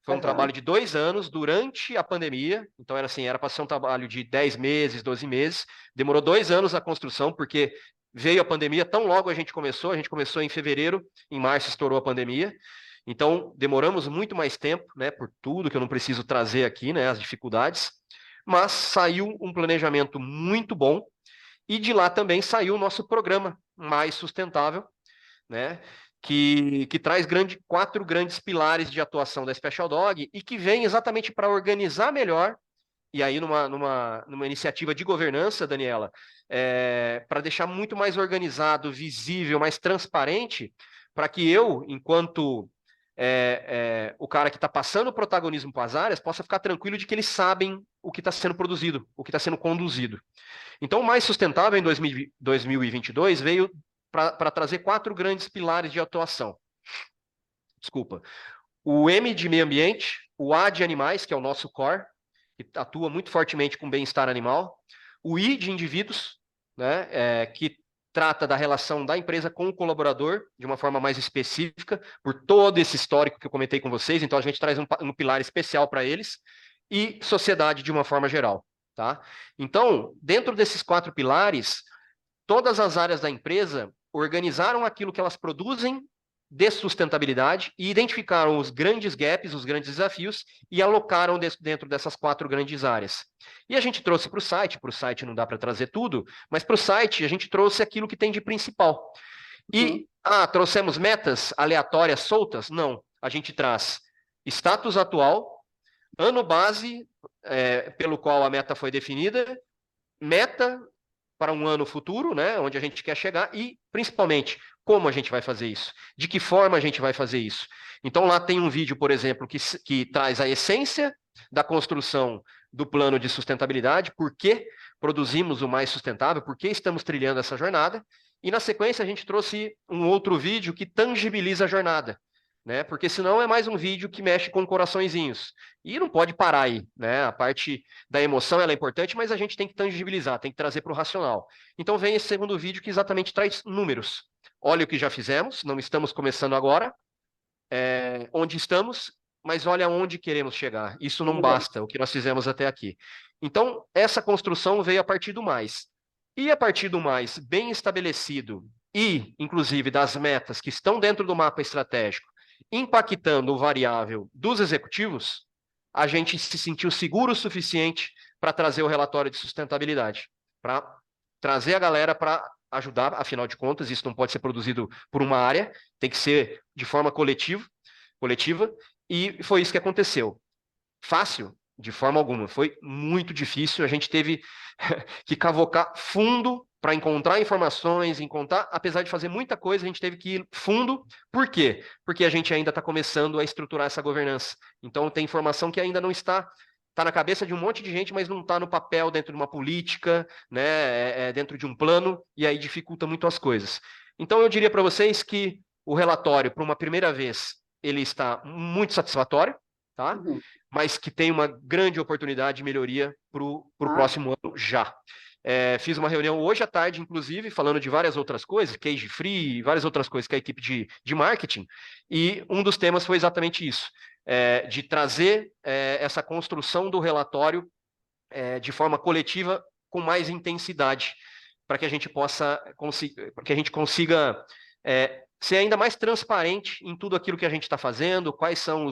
Foi um trabalho de 2 anos durante a pandemia, então era para ser um trabalho de 10 meses, 12 meses, demorou 2 anos a construção, porque veio a pandemia tão logo a gente começou em fevereiro, em março estourou a pandemia, então demoramos muito mais tempo, né, por tudo que eu não preciso trazer aqui, né, as dificuldades, mas saiu um planejamento muito bom, e de lá também saiu o nosso programa mais sustentável, né? Que traz 4 grandes pilares de atuação da Special Dog e que vem exatamente para organizar melhor, e aí numa iniciativa de governança, Daniela, para deixar muito mais organizado, visível, mais transparente, para que eu, enquanto o cara que está passando o protagonismo para as áreas, possa ficar tranquilo de que eles sabem o que está sendo produzido, o que está sendo conduzido. Então, o Mais Sustentável em 2022 veio para trazer 4 grandes pilares de atuação. Desculpa. O M de meio ambiente, o A de animais, que é o nosso core, que atua muito fortemente com bem-estar animal, o I de indivíduos, né, que trata da relação da empresa com o colaborador de uma forma mais específica, por todo esse histórico que eu comentei com vocês, então a gente traz um pilar especial para eles, e sociedade de uma forma geral. Tá? Então, dentro desses 4 pilares, todas as áreas da empresa organizaram aquilo que elas produzem de sustentabilidade e identificaram os grandes gaps, os grandes desafios e alocaram dentro dessas 4 grandes áreas. E a gente trouxe para o site não dá para trazer tudo, mas para o site a gente trouxe aquilo que tem de principal. E, trouxemos metas aleatórias soltas? Não, a gente traz status atual, ano base pelo qual a meta foi definida, meta para um ano futuro, né, onde a gente quer chegar e, principalmente, como a gente vai fazer isso, de que forma a gente vai fazer isso. Então, lá tem um vídeo, por exemplo, que traz a essência da construção do plano de sustentabilidade, por que produzimos o mais sustentável, por que estamos trilhando essa jornada, e na sequência a gente trouxe um outro vídeo que tangibiliza a jornada, né? Porque senão é mais um vídeo que mexe com coraçõezinhos. E não pode parar aí, né? A parte da emoção ela é importante, mas a gente tem que tangibilizar, tem que trazer para o racional. Então vem esse segundo vídeo que exatamente traz números. Olha o que já fizemos, não estamos começando agora, onde estamos, mas olha onde queremos chegar. Isso não basta, o que nós fizemos até aqui. Então, essa construção veio a partir do mais. E a partir do mais bem estabelecido e, inclusive, das metas que estão dentro do mapa estratégico, impactando o variável dos executivos, a gente se sentiu seguro o suficiente para trazer o relatório de sustentabilidade, para trazer a galera para ajudar, afinal de contas, isso não pode ser produzido por uma área, tem que ser de forma coletiva, e foi isso que aconteceu. Fácil? De forma alguma. Foi muito difícil, a gente teve que cavocar fundo para encontrar informações, apesar de fazer muita coisa, a gente teve que ir fundo. Por quê? Porque a gente ainda está começando a estruturar essa governança. Então, tem informação que ainda não está está na cabeça de um monte de gente, mas não está no papel dentro de uma política, né, dentro de um plano, e aí dificulta muito as coisas. Então, eu diria para vocês que o relatório, para uma primeira vez, ele está muito satisfatório, tá? Uhum. Mas que tem uma grande oportunidade de melhoria para o próximo ano já. Fiz uma reunião hoje à tarde, inclusive, falando de várias outras coisas, cage free, várias outras coisas com a equipe de marketing, e um dos temas foi exatamente isso, de trazer essa construção do relatório de forma coletiva com mais intensidade, para que a gente para que a gente consiga ser ainda mais transparente em tudo aquilo que a gente está fazendo, quais são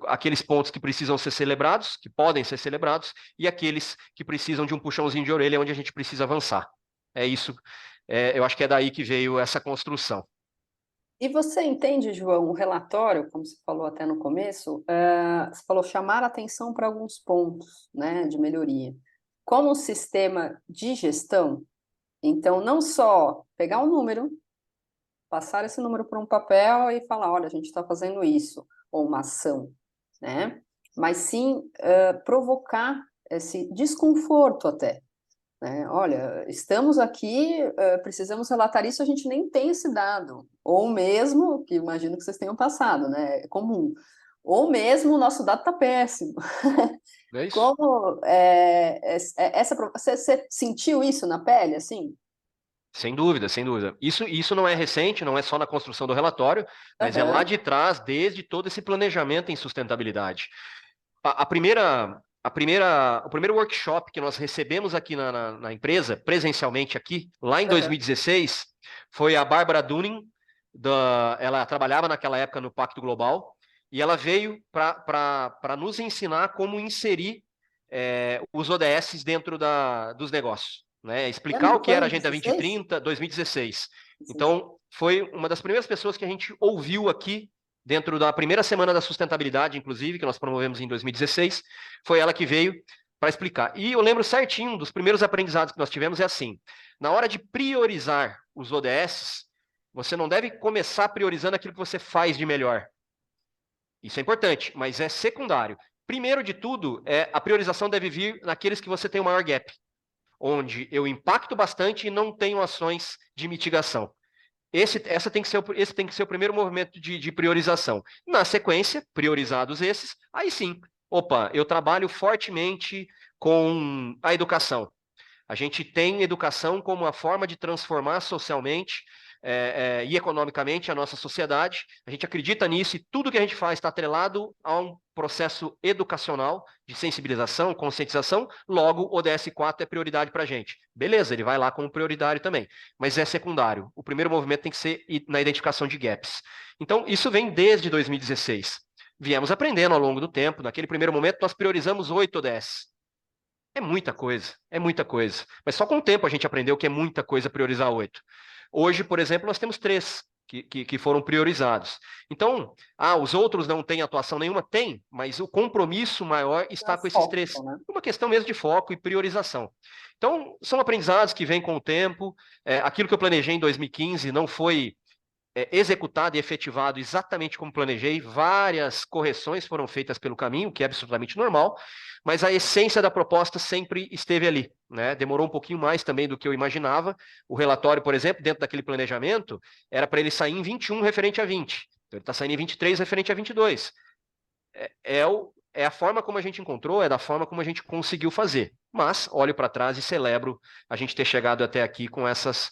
aqueles pontos que precisam ser celebrados, que podem ser celebrados, e aqueles que precisam de um puxãozinho de orelha, onde a gente precisa avançar. É isso, eu acho que é daí que veio essa construção. E você entende, João, o relatório, como você falou até no começo, você falou chamar atenção para alguns pontos, né, de melhoria. Como um sistema de gestão, então não só pegar um número, passar esse número para um papel e falar, olha, a gente está fazendo isso, ou uma ação, né? Mas sim provocar esse desconforto até, né? Olha, estamos aqui, precisamos relatar isso, a gente nem tem esse dado, ou mesmo, que imagino que vocês tenham passado, né? É comum, ou mesmo o nosso dado está péssimo. É isso. Como você sentiu isso na pele, assim? Sem dúvida, sem dúvida. Isso não é recente, não é só na construção do relatório, mas é lá de trás, desde todo esse planejamento em sustentabilidade. O primeiro workshop que nós recebemos aqui na empresa, presencialmente aqui, lá em 2016, foi a Bárbara Dunning, ela trabalhava naquela época no Pacto Global, e ela veio para nos ensinar como inserir os ODS dentro dos negócios. Né, explicar o que era a Agenda 2030, 2016. Então, foi uma das primeiras pessoas que a gente ouviu aqui, dentro da primeira semana da sustentabilidade, inclusive, que nós promovemos em 2016, foi ela que veio para explicar. E eu lembro certinho, um dos primeiros aprendizados que nós tivemos é assim, na hora de priorizar os ODS, você não deve começar priorizando aquilo que você faz de melhor. Isso é importante, mas é secundário. Primeiro de tudo, a priorização deve vir naqueles que você tem o maior gap, onde eu impacto bastante e não tenho ações de mitigação. Esse tem que ser o primeiro movimento de priorização. Na sequência, priorizados esses, aí sim, eu trabalho fortemente com a educação. A gente tem educação como uma forma de transformar socialmente e economicamente a nossa sociedade. A gente acredita nisso e tudo que a gente faz está atrelado a um processo educacional de sensibilização, conscientização. Logo, o ODS 4 é prioridade para a gente. Beleza, ele vai lá como prioritário também, mas é secundário. O primeiro movimento tem que ser na identificação de gaps. Então, isso vem desde 2016. Viemos aprendendo ao longo do tempo. Naquele primeiro momento, nós priorizamos 8 ODS. É muita coisa, é muita coisa. Mas só com o tempo a gente aprendeu que é muita coisa priorizar 8. Hoje, por exemplo, nós temos 3 que foram priorizados. Então, os outros não têm atuação nenhuma? Tem, mas o compromisso maior está com esses 3. Né? Uma questão mesmo de foco e priorização. Então, são aprendizados que vêm com o tempo. Aquilo que eu planejei em 2015 não foi executado e efetivado exatamente como planejei. Várias correções foram feitas pelo caminho, que é absolutamente normal, mas a essência da proposta sempre esteve ali, né? Demorou um pouquinho mais também do que eu imaginava. O relatório, por exemplo, dentro daquele planejamento, era para ele sair em 21 referente a 20. Então, ele está saindo em 23 referente a 22. É a forma como a gente encontrou, é da forma como a gente conseguiu fazer. Mas olho para trás e celebro a gente ter chegado até aqui com esses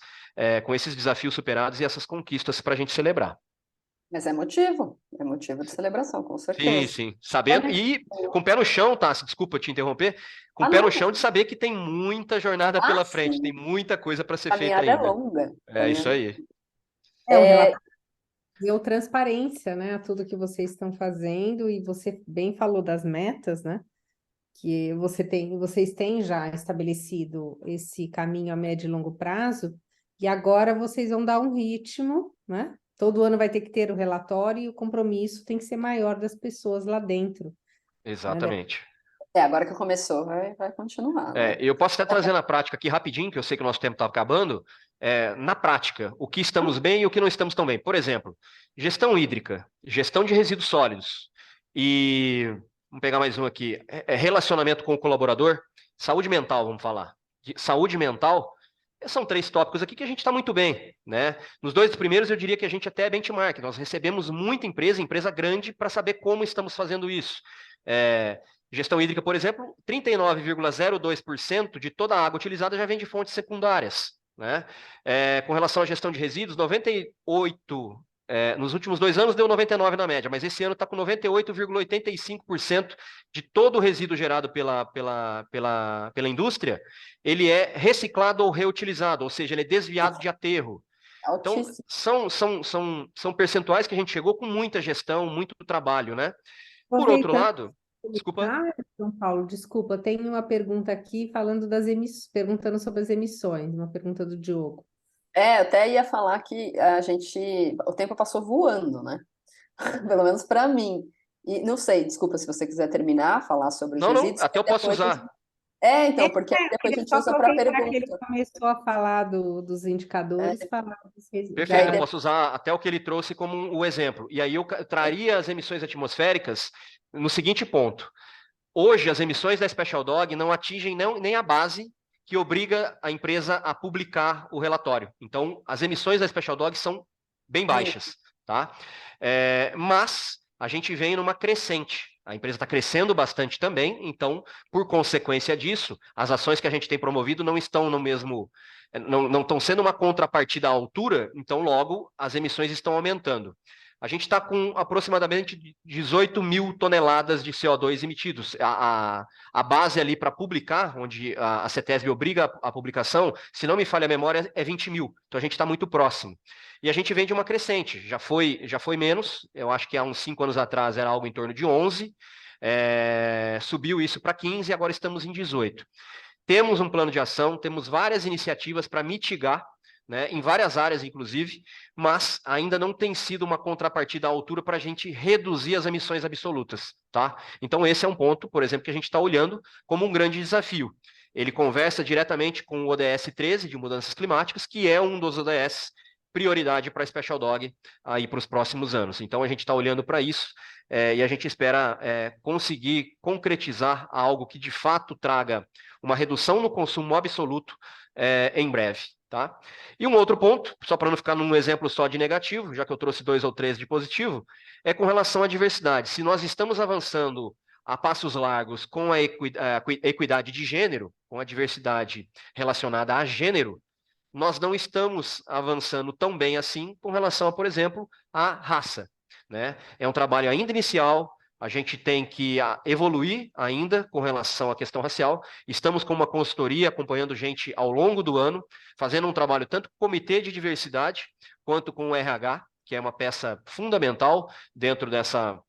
desafios superados e essas conquistas para a gente celebrar. Mas é motivo de celebração, com certeza. Sim. Sabendo, e com o pé no chão, Tassi, desculpa te interromper, com o pé no chão de saber que tem muita jornada pela frente, tem muita coisa para ser feita ainda. A caminhada é longa. É isso aí. O relatório deu transparência, né, a tudo que vocês estão fazendo, e você bem falou das metas, né, que vocês têm já estabelecido esse caminho a médio e longo prazo, e agora vocês vão dar um ritmo, né? Todo ano vai ter que ter o relatório e o compromisso tem que ser maior das pessoas lá dentro. Exatamente. Né? Agora que começou, vai continuar. Né? Eu posso até trazer na prática aqui rapidinho, que eu sei que o nosso tempo está acabando. Na prática, o que estamos bem e o que não estamos tão bem. Por exemplo, gestão hídrica, gestão de resíduos sólidos e Vamos pegar mais um aqui. Relacionamento com o colaborador. Saúde mental, vamos falar. Saúde mental, são 3 tópicos aqui que a gente está muito bem, né? Nos 2 primeiros, eu diria que a gente até é benchmark. Nós recebemos muita empresa grande, para saber como estamos fazendo isso. Gestão hídrica, por exemplo, 39,02% de toda a água utilizada já vem de fontes secundárias, né? Com relação à gestão de resíduos, 98%. Nos últimos 2 anos deu 99% na média, mas esse ano está com 98,85% de todo o resíduo gerado pela indústria, ele é reciclado ou reutilizado, ou seja, ele é desviado de aterro. Então, são percentuais que a gente chegou com muita gestão, muito trabalho, né? Por outro lado, desculpa. São Paulo, desculpa, tem uma pergunta aqui falando perguntando sobre as emissões, uma pergunta do Diogo. Eu até ia falar que o tempo passou voando, né? Pelo menos para mim. E não sei, desculpa, se você quiser terminar, falar sobre os resíduos. Não, até eu posso usar. Então, porque depois a gente usa para pergunta. Ele começou a falar dos indicadores, falar dos resíduos. Perfeito, eu posso usar até o que ele trouxe como o exemplo. E aí eu traria as emissões atmosféricas no seguinte ponto. Hoje, as emissões da Special Dog não atingem nem a base que obriga a empresa a publicar o relatório. Então, as emissões da Special Dog são bem baixas, tá? Mas a gente vem numa crescente. A empresa está crescendo bastante também, então, por consequência disso, as ações que a gente tem promovido não estão no mesmo, não estão sendo uma contrapartida à altura, então, logo, as emissões estão aumentando. A gente está com aproximadamente 18 mil toneladas de CO2 emitidos. A base ali para publicar, onde a CETESB obriga a publicação, se não me falha a memória, é 20 mil. Então a gente está muito próximo. E a gente vem de uma crescente. Já foi menos, eu acho que há uns 5 anos atrás era algo em torno de 11, subiu isso para 15 e agora estamos em 18. Temos um plano de ação, temos várias iniciativas para mitigar, né, em várias áreas, inclusive, mas ainda não tem sido uma contrapartida à altura para a gente reduzir as emissões absolutas, tá? Então, esse é um ponto, por exemplo, que a gente está olhando como um grande desafio. Ele conversa diretamente com o ODS 13, de mudanças climáticas, que é um dos ODS prioridade para a Special Dog aí para os próximos anos. Então, a gente está olhando para isso e a gente espera conseguir concretizar algo que, de fato, traga uma redução no consumo absoluto em breve. Tá? E um outro ponto, só para não ficar num exemplo só de negativo, já que eu trouxe 2 ou 3 de positivo, é com relação à diversidade. Se nós estamos avançando a passos largos com a equidade de gênero, com a diversidade relacionada a gênero, nós não estamos avançando tão bem assim com relação a, por exemplo, a raça, né? É um trabalho ainda inicial, a gente tem que evoluir ainda com relação à questão racial. Estamos com uma consultoria acompanhando gente ao longo do ano, fazendo um trabalho tanto com o Comitê de Diversidade quanto com o RH, que é uma peça fundamental dentro dessa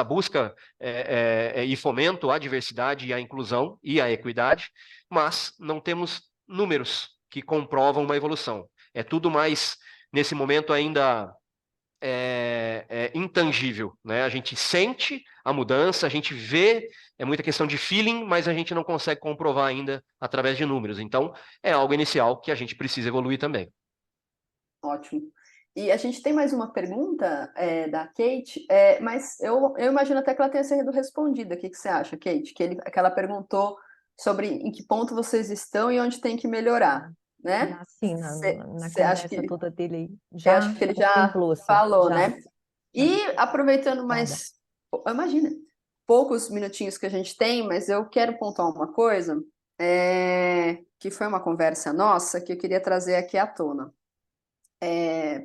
busca e fomento à diversidade e à inclusão e à equidade, mas não temos números que comprovam uma evolução. É tudo mais, nesse momento, ainda intangível, né? A gente sente a mudança, a gente vê, é muita questão de feeling, mas a gente não consegue comprovar ainda através de números. Então, é algo inicial que a gente precisa evoluir também. Ótimo. E a gente tem mais uma pergunta da Kate, mas eu imagino até que ela tenha sido respondida. O que você acha, Kate? Que ela perguntou sobre em que ponto vocês estão e onde tem que melhorar, né? Sim, na conversa toda dele aí. Eu acho que ele já falou, né? E aproveitando mais, imagina, poucos minutinhos que a gente tem, mas eu quero pontuar uma coisa, que foi uma conversa nossa, que eu queria trazer aqui à tona.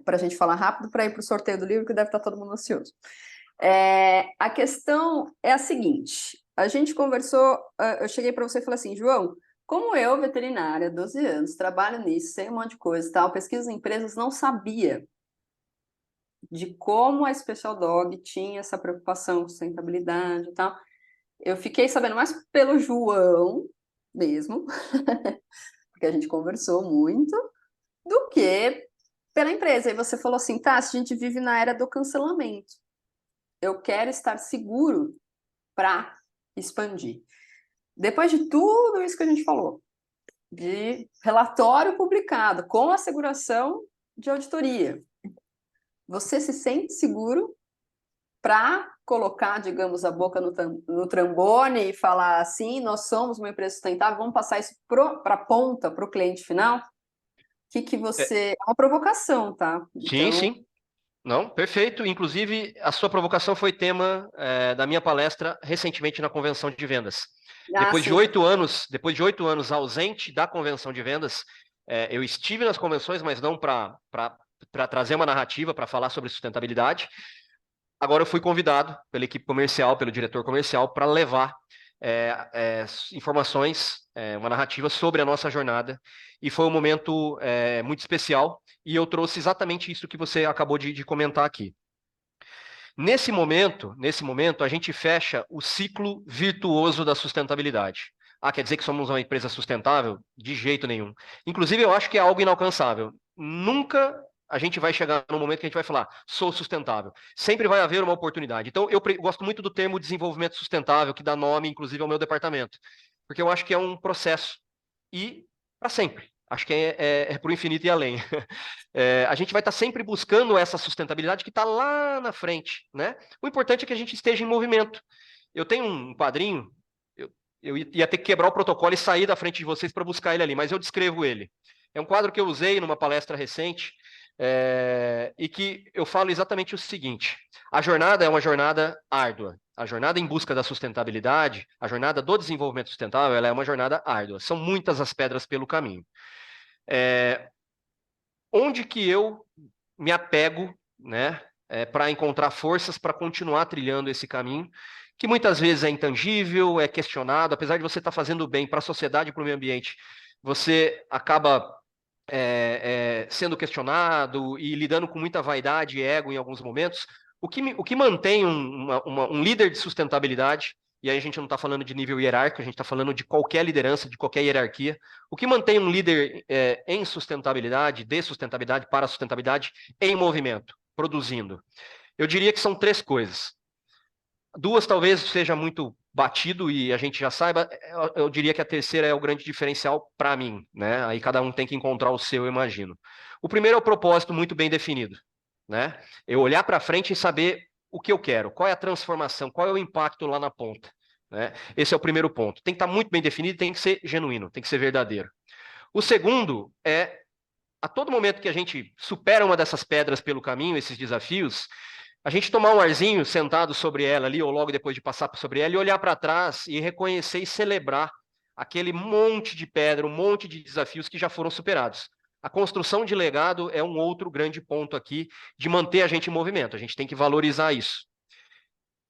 Para a gente falar rápido, para ir para o sorteio do livro, que deve estar todo mundo ansioso. A questão é a seguinte, a gente conversou, eu cheguei para você e falei assim, João, como eu, veterinária, 12 anos, trabalho nisso, sei um monte de coisa e tal, pesquisa em empresas, não sabia de como a Special Dog tinha essa preocupação com sustentabilidade e tal. Eu fiquei sabendo mais pelo João mesmo, porque a gente conversou muito, do que pela empresa. E você falou assim, tá, a gente vive na era do cancelamento. Eu quero estar seguro para expandir. Depois de tudo isso que a gente falou, de relatório publicado com asseguração de auditoria, você se sente seguro para colocar, digamos, a boca no trombone e falar assim, nós somos uma empresa sustentável, vamos passar isso para a ponta, para o cliente final? Que você... É uma provocação, tá? Sim, Então... sim. Não, perfeito. Inclusive, a sua provocação foi tema da minha palestra recentemente na convenção de vendas. Depois de sim. 8 anos ausente da convenção de vendas, eu estive nas convenções, mas não para trazer uma narrativa, para falar sobre sustentabilidade. Agora eu fui convidado pela equipe comercial, pelo diretor comercial, para levar informações, uma narrativa sobre a nossa jornada. E foi um momento muito especial, e eu trouxe exatamente isso que você acabou de comentar aqui. Nesse momento, a gente fecha o ciclo virtuoso da sustentabilidade. Quer dizer que somos uma empresa sustentável? De jeito nenhum. Inclusive, eu acho que é algo inalcançável. Nunca a gente vai chegar no momento que a gente vai falar, sou sustentável. Sempre vai haver uma oportunidade. Então, eu gosto muito do termo desenvolvimento sustentável, que dá nome, inclusive, ao meu departamento. Porque eu acho que é um processo. E para sempre. Acho que é para o infinito e além. A gente vai estar sempre buscando essa sustentabilidade que está lá na frente, né? O importante é que a gente esteja em movimento. Eu tenho um quadrinho, eu ia ter que quebrar o protocolo e sair da frente de vocês para buscar ele ali, mas eu descrevo ele. É um quadro que eu usei numa palestra recente, e que eu falo exatamente o seguinte: a jornada é uma jornada árdua. A jornada em busca da sustentabilidade, a jornada do desenvolvimento sustentável, ela é uma jornada árdua. São muitas as pedras pelo caminho. Onde que eu me apego, né, para encontrar forças para continuar trilhando esse caminho, que muitas vezes é intangível, é questionado, apesar de você estar fazendo bem para a sociedade e para o meio ambiente, você acaba sendo questionado e lidando com muita vaidade e ego em alguns momentos. O que mantém um líder de sustentabilidade, e aí a gente não está falando de nível hierárquico, a gente está falando de qualquer liderança, de qualquer hierarquia. O que mantém um líder em sustentabilidade, de sustentabilidade, para a sustentabilidade, em movimento, produzindo? Eu diria que são 3 coisas. 2 talvez seja muito batido e a gente já saiba, eu diria que a terceira é o grande diferencial para mim, né? Aí cada um tem que encontrar o seu, eu imagino. O primeiro é o propósito muito bem definido, né? Eu olhar para frente e saber o que eu quero, qual é a transformação, qual é o impacto lá na ponta, né? Esse é o primeiro ponto. Tem que estar muito bem definido, tem que ser genuíno, tem que ser verdadeiro. O segundo é, a todo momento que a gente supera uma dessas pedras pelo caminho, esses desafios, a gente tomar um arzinho sentado sobre ela ali, ou logo depois de passar sobre ela, e olhar para trás e reconhecer e celebrar aquele monte de pedra, um monte de desafios que já foram superados. A construção de legado é um outro grande ponto aqui de manter a gente em movimento. A gente tem que valorizar isso.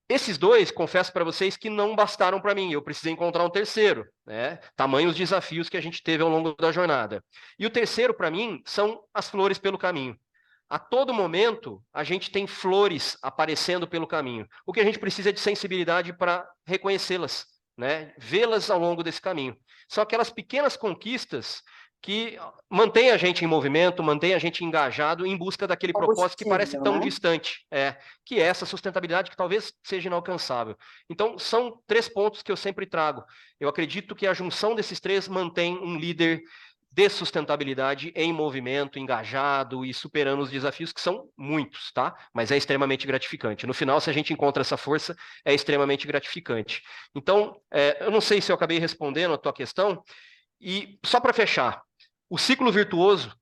Esses 2, confesso para vocês que não bastaram para mim, eu precisei encontrar um terceiro, né? Tamanhos desafios que a gente teve ao longo da jornada. E o terceiro, para mim, são as flores pelo caminho. A todo momento, a gente tem flores aparecendo pelo caminho. O que a gente precisa é de sensibilidade para reconhecê-las, né? Vê-las ao longo desse caminho. São aquelas pequenas conquistas que mantém a gente em movimento, mantém a gente engajado em busca daquele propósito que parece tão distante, que é essa sustentabilidade que talvez seja inalcançável. Então, são 3 pontos que eu sempre trago. Eu acredito que a junção desses 3 mantém um líder de sustentabilidade em movimento, engajado e superando os desafios, que são muitos, tá? Mas é extremamente gratificante. No final, se a gente encontra essa força, é extremamente gratificante. Então, eu não sei se eu acabei respondendo a tua questão, e só para fechar, o ciclo virtuoso,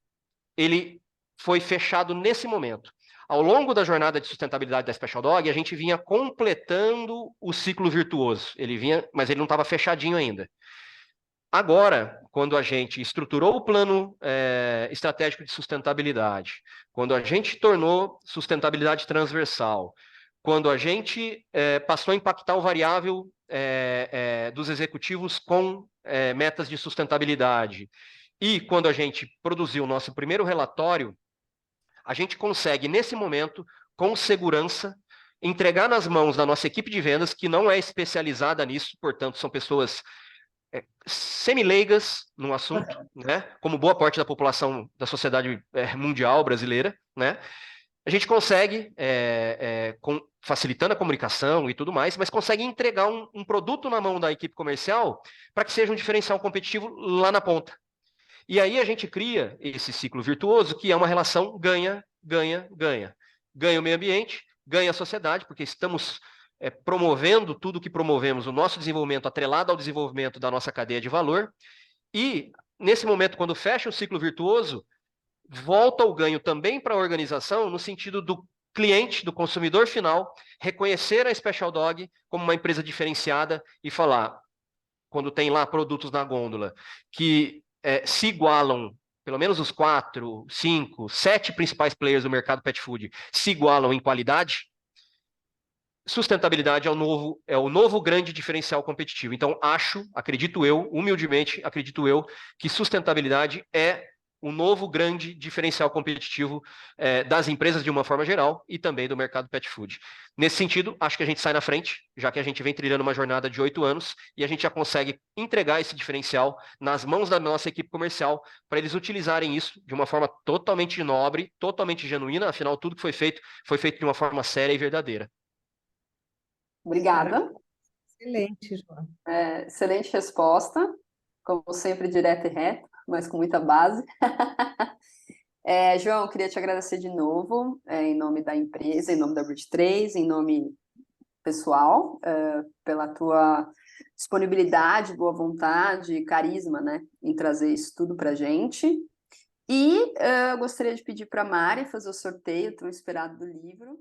ele foi fechado nesse momento. Ao longo da jornada de sustentabilidade da Special Dog, a gente vinha completando o ciclo virtuoso. Ele vinha, mas ele não estava fechadinho ainda. Agora, quando a gente estruturou o plano estratégico de sustentabilidade, quando a gente tornou sustentabilidade transversal, quando a gente passou a impactar o variável dos executivos com metas de sustentabilidade, e quando a gente produziu o nosso primeiro relatório, a gente consegue, nesse momento, com segurança, entregar nas mãos da nossa equipe de vendas, que não é especializada nisso, portanto, são pessoas semi-leigas no assunto, né? Como boa parte da população da sociedade mundial brasileira, né? A gente consegue, facilitando a comunicação e tudo mais, mas consegue entregar um produto na mão da equipe comercial para que seja um diferencial competitivo lá na ponta. E aí a gente cria esse ciclo virtuoso, que é uma relação ganha, ganha, ganha. Ganha o meio ambiente, ganha a sociedade, porque estamos promovendo tudo que promovemos, o nosso desenvolvimento atrelado ao desenvolvimento da nossa cadeia de valor, e nesse momento, quando fecha o ciclo virtuoso, volta o ganho também para a organização, no sentido do cliente, do consumidor final, reconhecer a Special Dog como uma empresa diferenciada e falar, quando tem lá produtos na gôndola, que se igualam, pelo menos os 4, 5, 7 principais players do mercado pet food, se igualam em qualidade, sustentabilidade é o novo grande diferencial competitivo. Então, acredito eu, humildemente, acredito eu, que sustentabilidade é o novo grande diferencial competitivo das empresas de uma forma geral e também do mercado pet food. Nesse sentido, acho que a gente sai na frente, já que a gente vem trilhando uma jornada de 8 anos e a gente já consegue entregar esse diferencial nas mãos da nossa equipe comercial para eles utilizarem isso de uma forma totalmente nobre, totalmente genuína, afinal, tudo que foi feito de uma forma séria e verdadeira. Obrigada. Excelente, João. Excelente resposta, como sempre, direta e reta, mas com muita base. João, queria te agradecer de novo, em nome da empresa, em nome da Bridge 3, em nome pessoal, pela tua disponibilidade, boa vontade, carisma, né, em trazer isso tudo para a gente. E eu gostaria de pedir para a Mari fazer o sorteio tão esperado do livro.